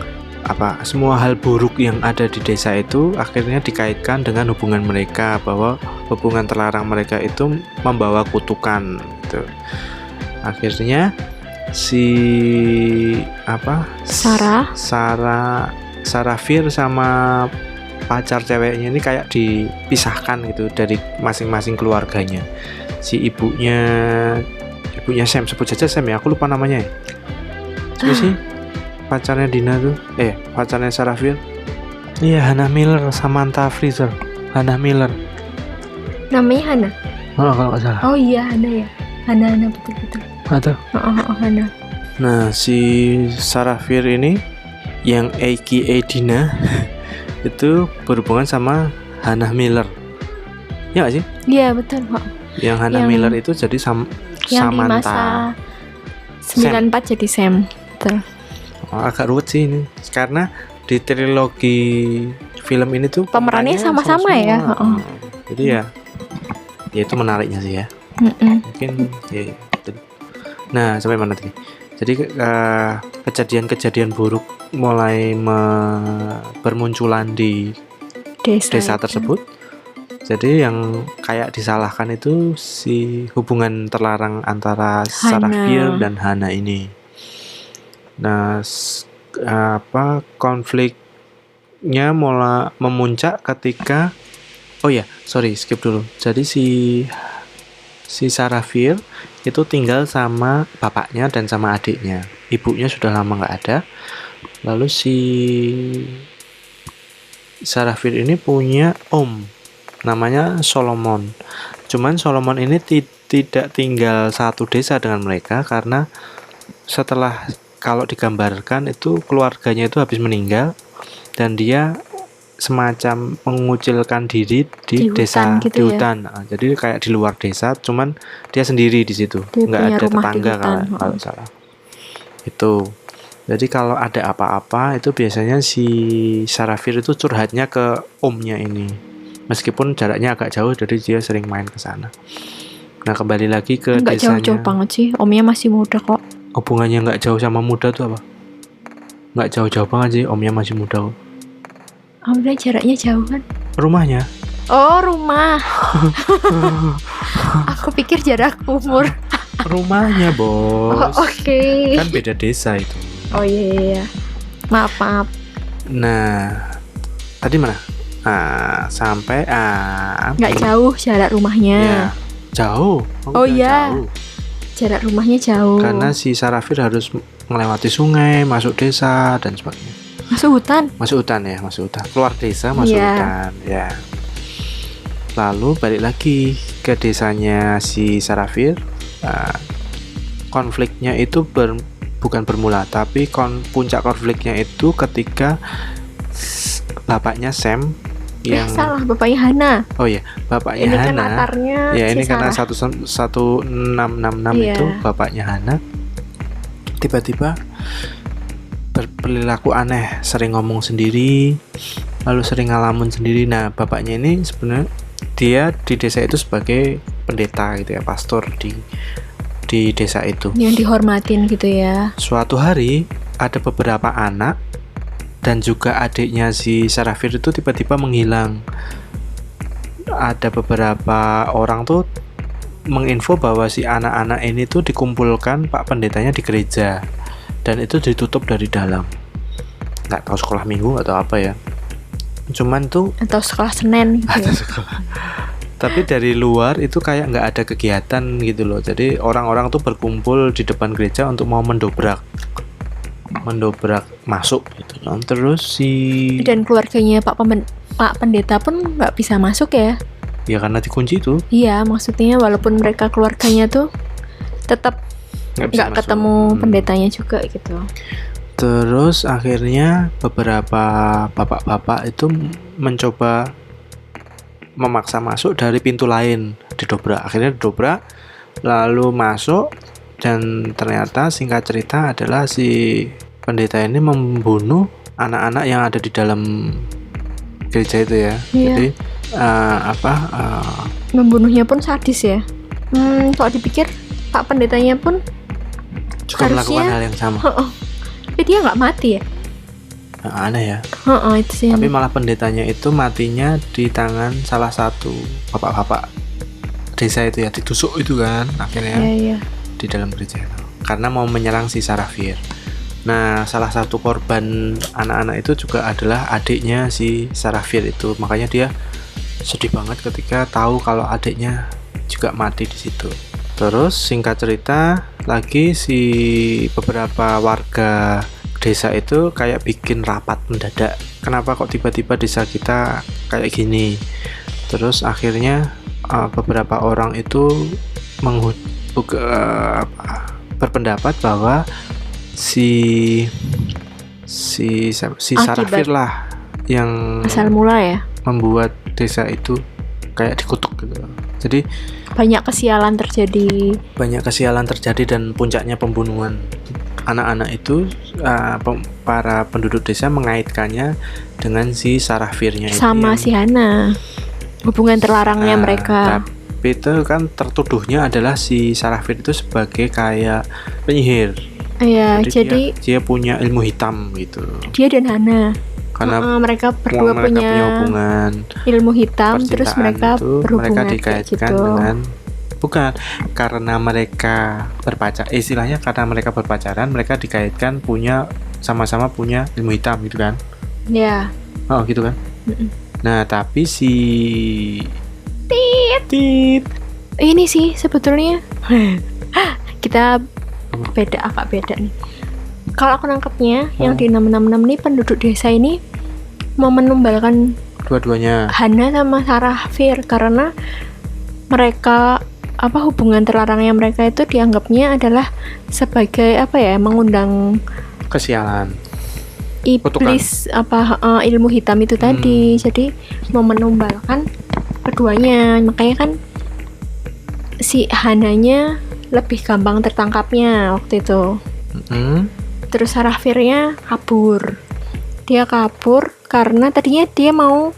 S2: semua hal buruk yang ada di desa itu akhirnya dikaitkan dengan hubungan mereka, bahwa hubungan terlarang mereka itu membawa kutukan gitu. Akhirnya si Sarafir sama pacar ceweknya ini kayak dipisahkan gitu dari masing-masing keluarganya. Si ibunya Sam, sebut saja Sam ya, aku lupa namanya ya. Siapa sih pacarnya Dina tuh? Pacarnya Sarafir? Iya, Hannah Miller, Samantha Fraser. Hannah Miller.
S3: Namanya Hannah?
S2: Oh, kalau nggak salah.
S3: Oh iya, Hannah ya. Hannah betul-betul.
S2: Atau?
S3: Hannah.
S2: Nah, si Sarafir ini yang aka Dina itu berhubungan sama Hannah Miller. Ya nggak sih?
S3: Iya, betul, Pak.
S2: Yang Hannah Miller itu jadi
S3: yang
S2: Samantha.
S3: Di masa 94 jadi Sam. Betul.
S2: Agak ruwet sih ini, karena di trilogi film ini tuh
S3: pemerannya sama-sama ya.
S2: Jadi ya itu menariknya sih ya. Mungkin ya. Nah, sampai mana tadi? Jadi kejadian-kejadian buruk mulai bermunculan di desa tersebut. Jadi yang kayak disalahkan itu si hubungan terlarang antara Sarafir dan Hannah ini. Nah, konfliknya mulai memuncak ketika skip dulu. Jadi si Sarafir itu tinggal sama bapaknya dan sama adiknya. Ibunya sudah lama nggak ada. Lalu si Sarafir ini punya om, namanya Solomon. Cuman Solomon ini tidak tinggal satu desa dengan mereka, karena setelah, kalau digambarkan itu keluarganya itu habis meninggal dan dia semacam mengucilkan diri di desa
S3: gitu
S2: di hutan. Jadi kayak di luar desa, cuman dia sendiri di situ, nggak ada tetangga kalau salah. Itu. Jadi kalau ada apa-apa itu biasanya si Sarafir itu curhatnya ke omnya ini. Meskipun jaraknya agak jauh, jadi dia sering main ke sana. Nah, kembali lagi ke
S3: nggak
S2: desanya.
S3: Jauh-jauh banget sih, omnya masih muda kok.
S2: Hubungannya nggak jauh sama muda tuh apa? Nggak jauh-jauh banget sih, omnya masih muda kok.
S3: Omnya jaraknya jauh kan?
S2: Rumahnya?
S3: Oh, rumah. Aku pikir jarak umur.
S2: Rumahnya, Bos.
S3: Oh, oke.
S2: Kan beda desa itu.
S3: Oh iya. Maaf.
S2: Nah, tadi mana? Sampai
S3: nggak jauh jarak rumahnya.
S2: Ya, jauh.
S3: Iya.
S2: Jauh.
S3: Jarak rumahnya jauh.
S2: Karena si Sarafir harus melewati sungai, masuk desa dan sebagainya.
S3: Masuk hutan.
S2: Keluar desa, masuk hutan. Ya. Lalu balik lagi ke desanya si Sarafir. Konfliknya itu bukan bermula, tapi puncak konfliknya itu ketika bapaknya Sam yang
S3: salah, bapaknya Hannah.
S2: Oh iya, bapaknya
S3: ini
S2: Hannah.
S3: Ini kan latarnya
S2: ya, ini karena
S3: Sarah.
S2: 1666 itu bapaknya Hannah tiba-tiba berperilaku aneh, sering ngomong sendiri, lalu sering ngalamun sendiri. Nah, bapaknya ini sebenarnya dia di desa itu sebagai pendeta gitu ya, pastor di desa itu.
S3: Yang dihormatin gitu ya.
S2: Suatu hari ada beberapa anak dan juga adiknya si Sarafir itu tiba-tiba menghilang. Ada beberapa orang tuh menginfo bahwa si anak-anak ini tuh dikumpulkan Pak Pendetanya di gereja dan itu ditutup dari dalam. Nggak tahu sekolah minggu atau apa ya. Cuman tuh
S3: atau sekolah Senin gitu.
S2: Atau sekolah. Tapi dari luar itu kayak nggak ada kegiatan gitu loh. Jadi orang-orang tuh berkumpul di depan gereja untuk mau mendobrak masuk gitu. Terus
S3: dan keluarganya Pak Pendeta pun nggak bisa masuk ya?
S2: Ya karena dikunci itu.
S3: Iya, maksudnya walaupun mereka keluarganya tuh tetap nggak ketemu pendetanya juga gitu.
S2: Terus akhirnya beberapa bapak-bapak itu mencoba memaksa masuk dari pintu lain, didobrak. Akhirnya didobrak, lalu masuk, dan ternyata singkat cerita adalah si pendeta ini membunuh anak-anak yang ada di dalam gereja itu ya.
S3: Iya.
S2: Jadi
S3: membunuhnya pun sadis ya. Kalau dipikir Pak Pendetanya pun
S2: juga melakukan hal yang sama.
S3: Tapi dia nggak mati ya?
S2: Aneh ya.
S3: Itu sih.
S2: Tapi malah pendetanya itu matinya di tangan salah satu bapak-bapak desa itu ya, ditusuk itu kan akhirnya
S3: Iya.
S2: di dalam gereja itu karena mau menyerang si Sarafir. Nah, salah satu korban anak-anak itu juga adalah adiknya si Sarafir itu. Makanya dia sedih banget ketika tahu kalau adiknya juga mati di situ. Terus singkat cerita lagi, si beberapa warga desa itu kayak bikin rapat mendadak. Kenapa kok tiba-tiba desa kita kayak gini? Terus akhirnya beberapa orang itu berpendapat bahwa si Sarafir lah yang
S3: asal mula ya,
S2: membuat desa itu kayak dikutuk gitu. Jadi
S3: banyak kesialan terjadi
S2: dan puncaknya pembunuhan anak-anak itu. Para penduduk desa mengaitkannya dengan si Sarafirnya
S3: sama si Hana, hubungan terlarangnya mereka.
S2: Tapi itu kan tertuduhnya adalah si Sarafir itu sebagai kayak penyihir.
S3: Iya, jadi
S2: dia punya ilmu hitam gitu.
S3: Dia dan Hana.
S2: Karena
S3: mereka berdua punya
S2: hubungan
S3: ilmu hitam, terus mereka berhubungan
S2: mereka dikaitkan
S3: gitu.
S2: dengan karena mereka istilahnya karena mereka berpacaran, mereka dikaitkan sama-sama punya ilmu hitam gitu kan.
S3: Iya.
S2: Oh gitu kan. Nah tapi si
S3: Tit ini sih sebetulnya kita agak beda nih. Kalau aku nangkepnya yang di 666 nih, penduduk desa ini mau menumbalkan
S2: dua-duanya,
S3: Hana sama Sarafir, karena mereka hubungan terlarangnya mereka itu dianggapnya adalah sebagai mengundang
S2: kesialan,
S3: iblis, ilmu hitam itu tadi. Jadi mau menumbalkan keduanya, makanya kan si Hananya lebih gampang tertangkapnya waktu itu. Terus Sarafirnya kabur. Dia kabur karena tadinya dia mau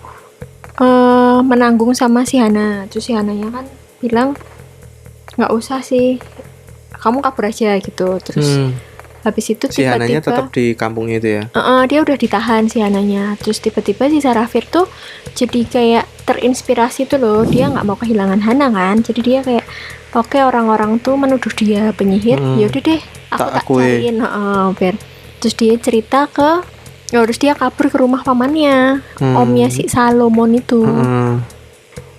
S3: menanggung sama si Hana. Terus si Hananya kan bilang nggak usah sih, kamu kabur aja gitu. Terus habis itu
S2: si Hananya tetap di kampungnya itu ya.
S3: Dia udah ditahan si Hananya. Terus tiba-tiba si Sarafir tuh jadi kayak terinspirasi tuh loh. Dia nggak mau kehilangan Hana kan. Jadi dia kayak oke, orang-orang tuh menuduh dia penyihir, yaudah deh aku tak cariin. Terus dia cerita terus dia kabur ke rumah pamannya, omnya si Salomon itu.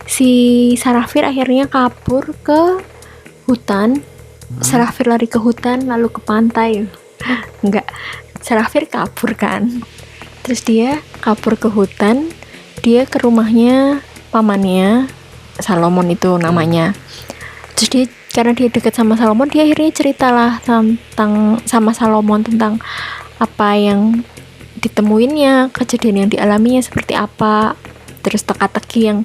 S3: Si Sarafir akhirnya kabur ke hutan. Sarafir lari ke hutan lalu ke pantai. Enggak, Sarafir kabur kan. Terus dia kabur ke hutan, dia ke rumahnya pamannya Salomon itu namanya. Terus dia, karena dia dekat sama Salomon, dia akhirnya ceritalah sama Salomon tentang apa yang ditemuinnya, kejadian yang dialaminya seperti apa, terus teka-teki yang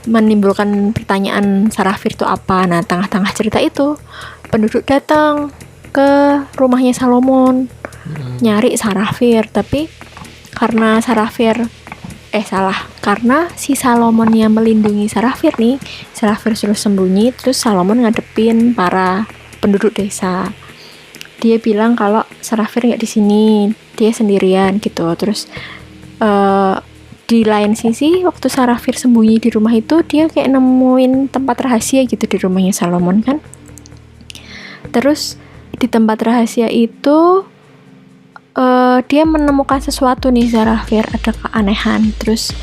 S3: menimbulkan pertanyaan Sarafir itu apa. Nah, tengah-tengah cerita itu penduduk datang ke rumahnya Salomon nyari Sarafir, tapi karena karena si Salomon yang melindungi Sarafir nih, Sarafir suruh sembunyi. Terus Salomon ngadepin para penduduk desa. Dia bilang kalau Sarafir nggak di sini, dia sendirian gitu. Terus di lain sisi, waktu Sarafir sembunyi di rumah itu, dia kayak nemuin tempat rahasia gitu di rumahnya Salomon kan. Terus di tempat rahasia itu dia menemukan sesuatu nih, Sarafir, ada keanehan. Terus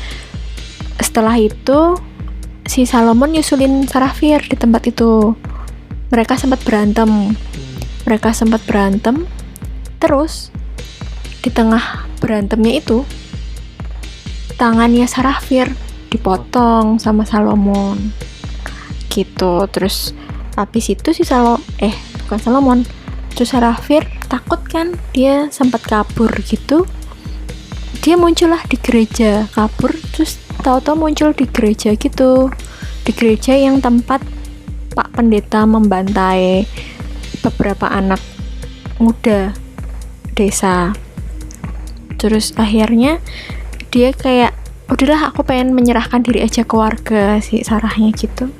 S3: setelah itu si Salomon nyusulin Sarafir di tempat itu. Mereka sempat berantem. Terus di tengah berantemnya itu tangannya Sarafir dipotong sama Salomon gitu. Terus habis itu si Salomon, terus Sarafir takut kan, dia sempat kabur gitu. Dia muncullah di gereja, kabur, terus tahu-tahu muncul di gereja gitu, di gereja yang tempat Pak Pendeta membantai beberapa anak muda desa. Terus akhirnya dia kayak udahlah, aku pengen menyerahkan diri aja ke warga, si Sarahnya gitu.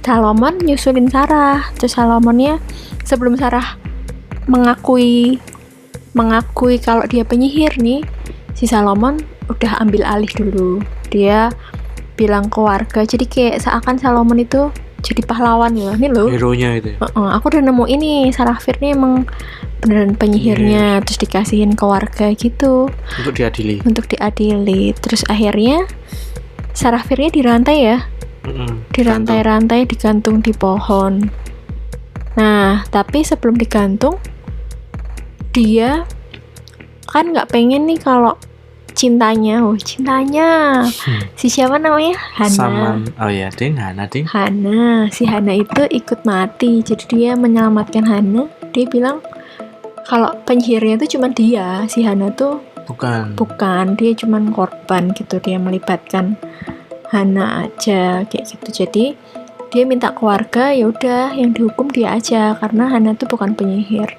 S3: Salomon nyusulin Sarah. Terus Salomonnya sebelum Sarah mengakui kalau dia penyihir nih, si Salomon udah ambil alih dulu. Dia bilang ke warga, jadi kayak seakan Salomon itu jadi pahlawan ya. Ini loh
S2: Hero-nya itu ya?
S3: aku udah nemu ini, Sarafir nih emang beneran penyihirnya. Terus dikasihin ke warga gitu
S2: Untuk diadili.
S3: Terus akhirnya Sarafirnya dirantai ya, dirantai-rantai, digantung di pohon. Nah tapi sebelum digantung, dia kan nggak pengen nih kalau cintanya si siapa namanya, Hana.
S2: Oh ya, Hana.
S3: Si Hana itu ikut mati, jadi dia menyelamatkan Hana. Dia bilang kalau penyihirnya itu cuma dia, si Hana tuh bukan, dia cuma korban gitu, dia melibatkan Hana aja kayak gitu. Jadi dia minta ke warga, ya udah yang dihukum dia aja karena Hana tuh bukan penyihir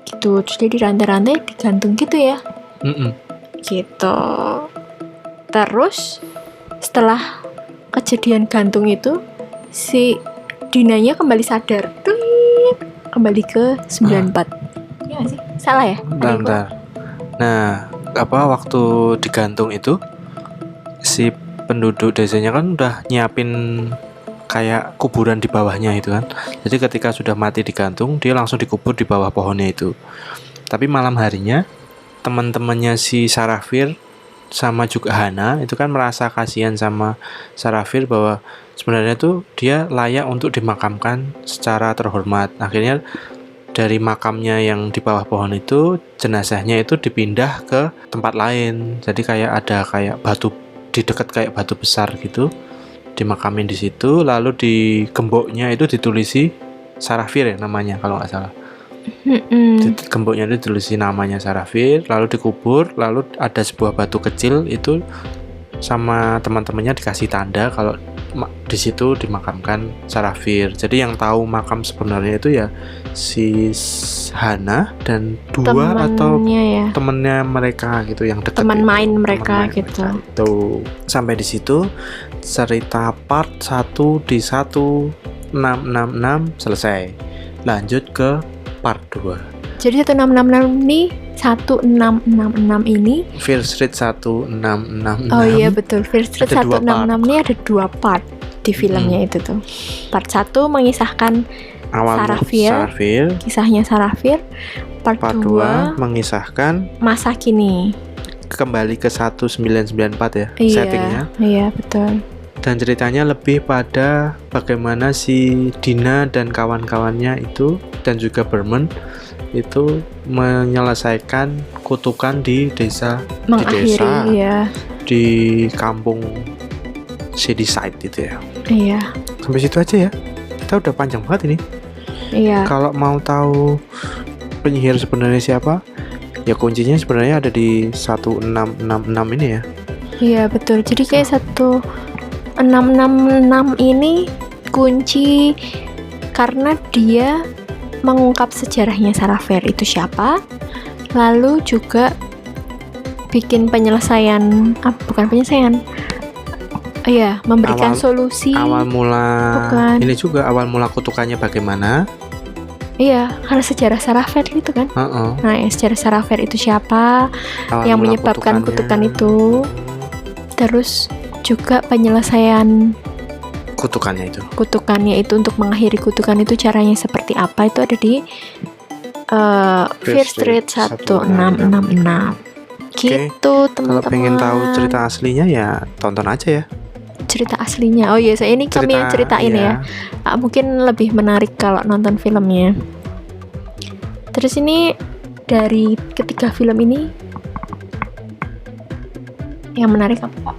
S3: gitu. Terus dia dirantai-rantai, digantung gitu ya. Gitu. Terus setelah kejadian gantung itu, si Dinanya kembali sadar, kembali ke 94. Ya sih, salah ya?
S2: Bentar. Nah, waktu digantung itu si penduduk desanya kan udah nyiapin kayak kuburan di bawahnya itu kan. Jadi ketika sudah mati digantung, dia langsung dikubur di bawah pohonnya itu. Tapi malam harinya teman-temannya si Sarafir sama juga Hana itu kan merasa kasihan sama Sarafir bahwa sebenarnya tuh dia layak untuk dimakamkan secara terhormat. Akhirnya dari makamnya yang di bawah pohon itu, jenazahnya itu dipindah ke tempat lain. Jadi ada batu di dekat kayak batu besar gitu, dimakamin di situ. Lalu di gemboknya itu ditulisi Sarafir ya namanya kalau nggak salah. Gemboknya itu ditulis namanya Sarafir, lalu dikubur, lalu ada sebuah batu kecil itu sama teman-temannya dikasih tanda kalau di situ dimakamkan Sarafir. Jadi yang tahu makam sebenarnya itu ya si Hana dan temennya mereka gitu yang dekat.
S3: Teman main mereka gitu.
S2: Tuh sampai di situ cerita part 1 di 1666 selesai. Lanjut ke part 2.
S3: Jadi 1666 ini
S2: Fear Street 1666.
S3: Oh iya betul, Fear Street 166 ini ada 2 part di filmnya itu tuh. Part 1 mengisahkan Sarafir, kisahnya Sarafir. Part 2
S2: mengisahkan
S3: masa kini,
S2: kembali ke 1994 ya. Settingnya.
S3: Iya betul.
S2: Dan ceritanya lebih pada bagaimana si Dina dan kawan-kawannya itu dan juga Berman itu menyelesaikan kutukan di desa, di kampung Shadyside itu ya.
S3: Iya.
S2: Sampai situ aja ya. Kita udah panjang banget ini.
S3: Iya.
S2: Kalau mau tahu penyihir sebenarnya siapa, ya kuncinya sebenarnya ada di 1666 ini ya. Iya
S3: betul. Jadi kayak 1666 ini kunci karena dia mengungkap sejarahnya Sarafir itu siapa, lalu juga bikin penyelesaian, memberikan solusi
S2: awal mula ini juga awal mula kutukannya bagaimana.
S3: Iya, karena sejarah Sarafir gitu kan. Nah, sejarah Sarafir itu siapa yang menyebabkan kutukan itu, terus juga penyelesaian kutukannya itu untuk mengakhiri kutukan itu caranya seperti apa, itu ada di Fear Street 1666. Gitu teman-teman.
S2: Kalau pengen tahu cerita aslinya ya tonton aja ya.
S3: Cerita aslinya. Oh iya, saya ini kami yang ceritain ya. Mungkin lebih menarik kalau nonton filmnya. Terus ini dari ketiga film ini yang menarik apa Pak?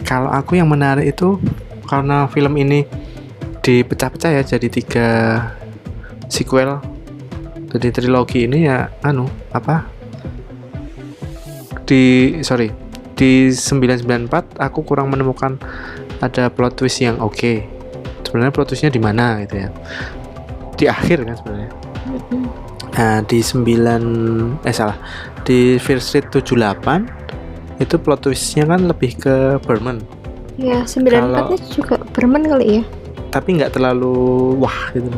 S2: Kalau aku yang menarik itu karena film ini dipecah-pecah ya jadi 3 sequel. Jadi trilogi ini ya di 994 aku kurang menemukan ada plot twist yang oke. Sebenarnya plot twistnya di mana gitu ya. Di akhir kan sebenarnya. Nah, di Fear Street 78 itu plot twistnya kan lebih ke Berman.
S3: Ya, 94 nya juga Berman kali ya.
S2: Tapi nggak terlalu wah gitu.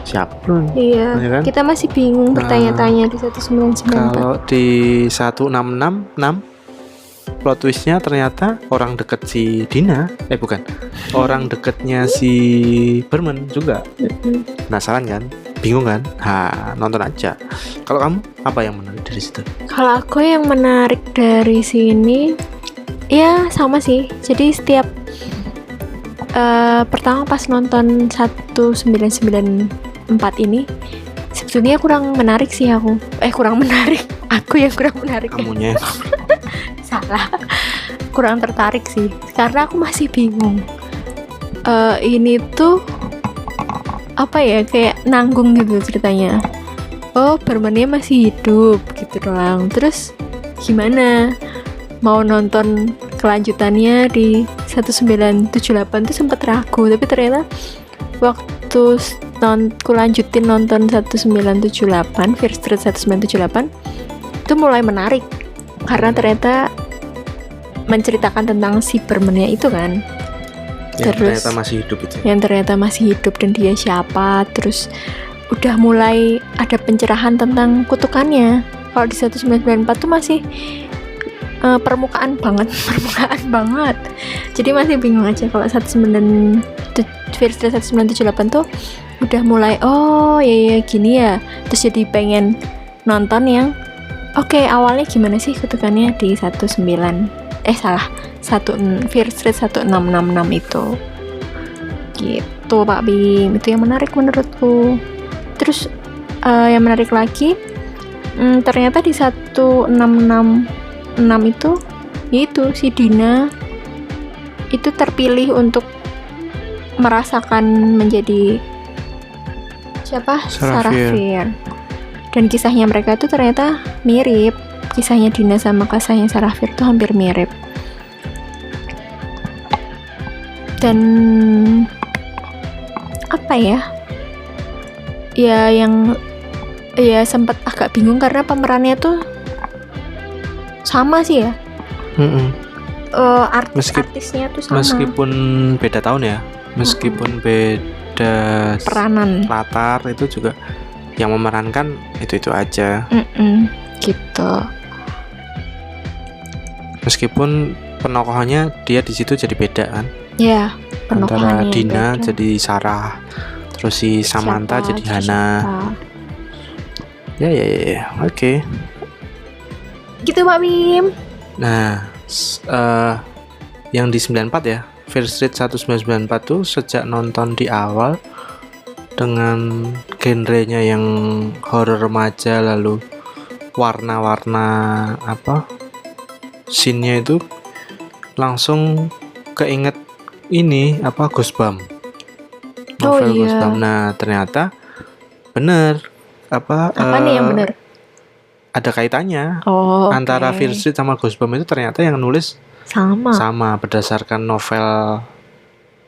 S2: siapa lu?
S3: Iya,
S2: Ya kan?
S3: kita masih bingung bertanya-tanya di 1994.
S2: Kalau di 166 plot twistnya ternyata orang deket si Dina, bukan, orang deketnya si Berman juga. Penasaran kan? Bingung kan? Nonton aja. Kalau kamu apa yang menarik dari situ?
S3: Kalau aku yang menarik dari sini, ya sama sih. Jadi setiap pertama pas nonton 1994 ini, sebetulnya kurang menarik sih aku. Kurang menarik. Aku yang kurang menarik.
S2: Kamunya.
S3: Salah, kurang tertarik sih karena aku masih bingung ini tuh apa ya, kayak nanggung gitu ceritanya. Bermannya masih hidup gitu doang, terus gimana mau nonton kelanjutannya di 1978 tuh sempet ragu, tapi ternyata waktu ku lanjutin nonton 1978 Fear Street 1978 itu mulai menarik karena ternyata menceritakan tentang si Bermannya itu kan,
S2: Yang
S3: terus
S2: ternyata masih hidup itu.
S3: yang ternyata masih hidup dan dia siapa. Terus udah mulai ada pencerahan tentang kutukannya. Kalau di 1994 tuh masih permukaan banget. Jadi masih bingung aja. Kalau 1978 tuh udah mulai ya gini ya. Terus jadi pengen nonton yang awalnya gimana sih kutukannya di 1 Fear Street 1666 itu. Gitu Pak Bim, itu yang menarik menurutku. Terus yang menarik lagi, ternyata di 1666 itu yaitu si Dina itu terpilih untuk merasakan menjadi siapa? Sarafir. Dan kisahnya mereka itu ternyata mirip. Kisahnya Dina sama kisahnya Sarafir itu hampir mirip. Dan apa ya? Yang sempat agak bingung karena pemerannya tuh sama sih ya. Artisnya tuh sama.
S2: Meskipun beda tahun ya, meskipun beda
S3: peranan,
S2: latar, itu juga yang memerankan itu aja.
S3: Gitu.
S2: Meskipun penokohannya dia di situ jadi beda kan.
S3: Ya,
S2: Antara Dina
S3: beda.
S2: jadi Sarah, terus si Samantha jadi Hana. Ya. Oke.
S3: Gitu Pak Bim.
S2: Nah, yang di 94 ya, Fear Street 1994 tuh sejak nonton di awal dengan genrenya yang horor remaja, lalu warna-warna scene-nya itu langsung keinget ini Goosebumps, novel Goosebumps. Nah ternyata bener
S3: apa nih yang bener?
S2: Ada kaitannya antara Fear Street sama Goosebumps itu ternyata yang nulis sama berdasarkan novel.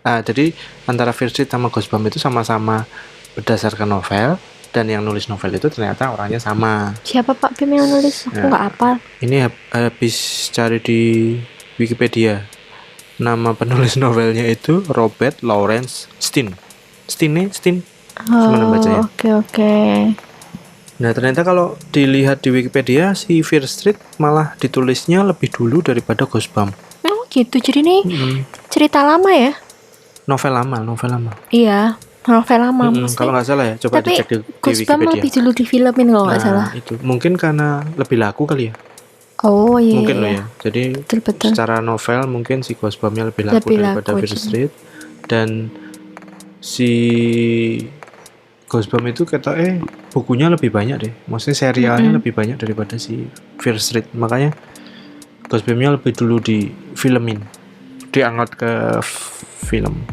S2: Jadi antara Fear Street sama Goosebumps itu sama-sama berdasarkan novel, dan yang nulis novel itu ternyata orangnya sama.
S3: Siapa Pak Bim yang nulis? Aku nggak hafal.
S2: Ini habis cari di Wikipedia. Nama penulis novelnya itu Robert Lawrence Stein. Gimana bacanya?
S3: Oke.
S2: Nah ternyata kalau dilihat di Wikipedia, si Fear Street malah ditulisnya lebih dulu daripada Goosebumps.
S3: Oh gitu, jadi nih cerita lama ya?
S2: Novel lama.
S3: Iya, novel lama.
S2: Kalau nggak salah ya, coba dicek di
S3: Goosebumps
S2: Wikipedia.
S3: lebih dulu difilmin kalau nggak salah.
S2: Itu mungkin karena lebih laku kali ya.
S3: Oh iya.
S2: Mungkin loh ya. Jadi
S3: betul.
S2: Secara novel mungkin si Goosebumps-nya lebih laku daripada Fear Street, dan si Goosebumps itu bukunya lebih banyak deh. Maksudnya serialnya lebih banyak daripada si Fear Street. Makanya Goosebumps-nya lebih dulu difilmin, diangkat ke film.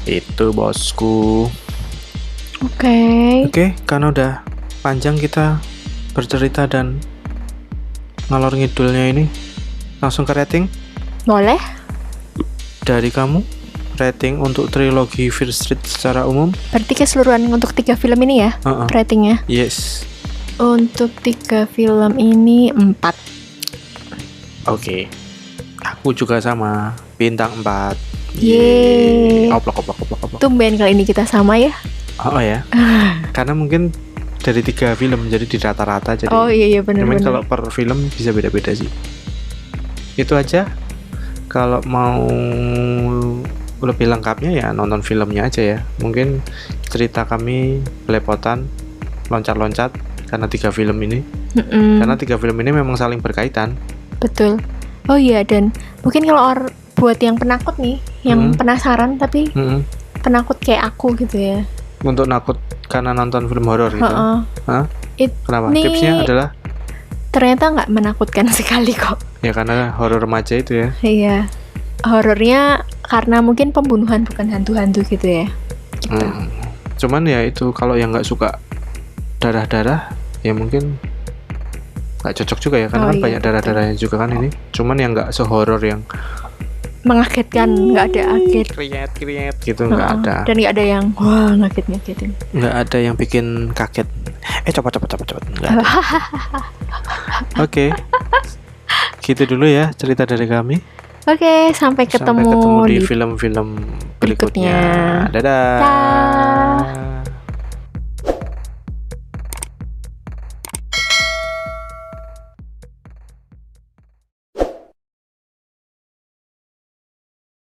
S2: Itu bosku. Oke, karena udah panjang kita bercerita dan ngalor ngidulnya ini, langsung ke rating.
S3: Boleh.
S2: Dari kamu, rating untuk trilogi Fear Street secara umum?
S3: Berarti keseluruhan untuk 3 film ini ya, ratingnya?
S2: Yes.
S3: Untuk 3 film ini 4.
S2: Oke. Aku juga sama, bintang 4.
S3: Yeay.
S2: Oplok.
S3: Tumben kali ini kita sama ya.
S2: Oh ya. Karena mungkin dari 3 film jadi di rata-rata jadi.
S3: Oh iya benar.
S2: Memang kalau per film bisa beda-beda sih. Itu aja. Kalau mau lebih lengkapnya ya nonton filmnya aja ya. Mungkin cerita kami belepotan, loncat-loncat karena 3 film ini. Karena 3 film ini memang saling berkaitan.
S3: Betul. Oh iya, dan mungkin kalau buat yang penakut nih, yang penasaran tapi penakut kayak aku gitu ya.
S2: Untuk nakut karena nonton film horor gitu. Hah? Kenapa?
S3: Ini
S2: Tipsnya adalah
S3: ternyata nggak menakutkan sekali kok.
S2: ya karena horor remaja itu ya.
S3: Iya. Horornya karena mungkin pembunuhan bukan hantu-hantu gitu ya. Gitu.
S2: Cuman ya itu kalau yang nggak suka darah-darah ya mungkin nggak cocok juga ya karena kan banyak darah-darahnya juga kan ini. Cuman yang nggak sehoror yang
S3: mengagetkan, nggak ada
S2: kriet gitu, nggak ada.
S3: Dan nggak ada yang wah ngagetin.
S2: Nggak ada yang bikin kaget. Cepat nggak ada. Oke. Gitu dulu ya cerita dari kami.
S3: Oke, sampai ketemu
S2: di film-film berikutnya. Dadah.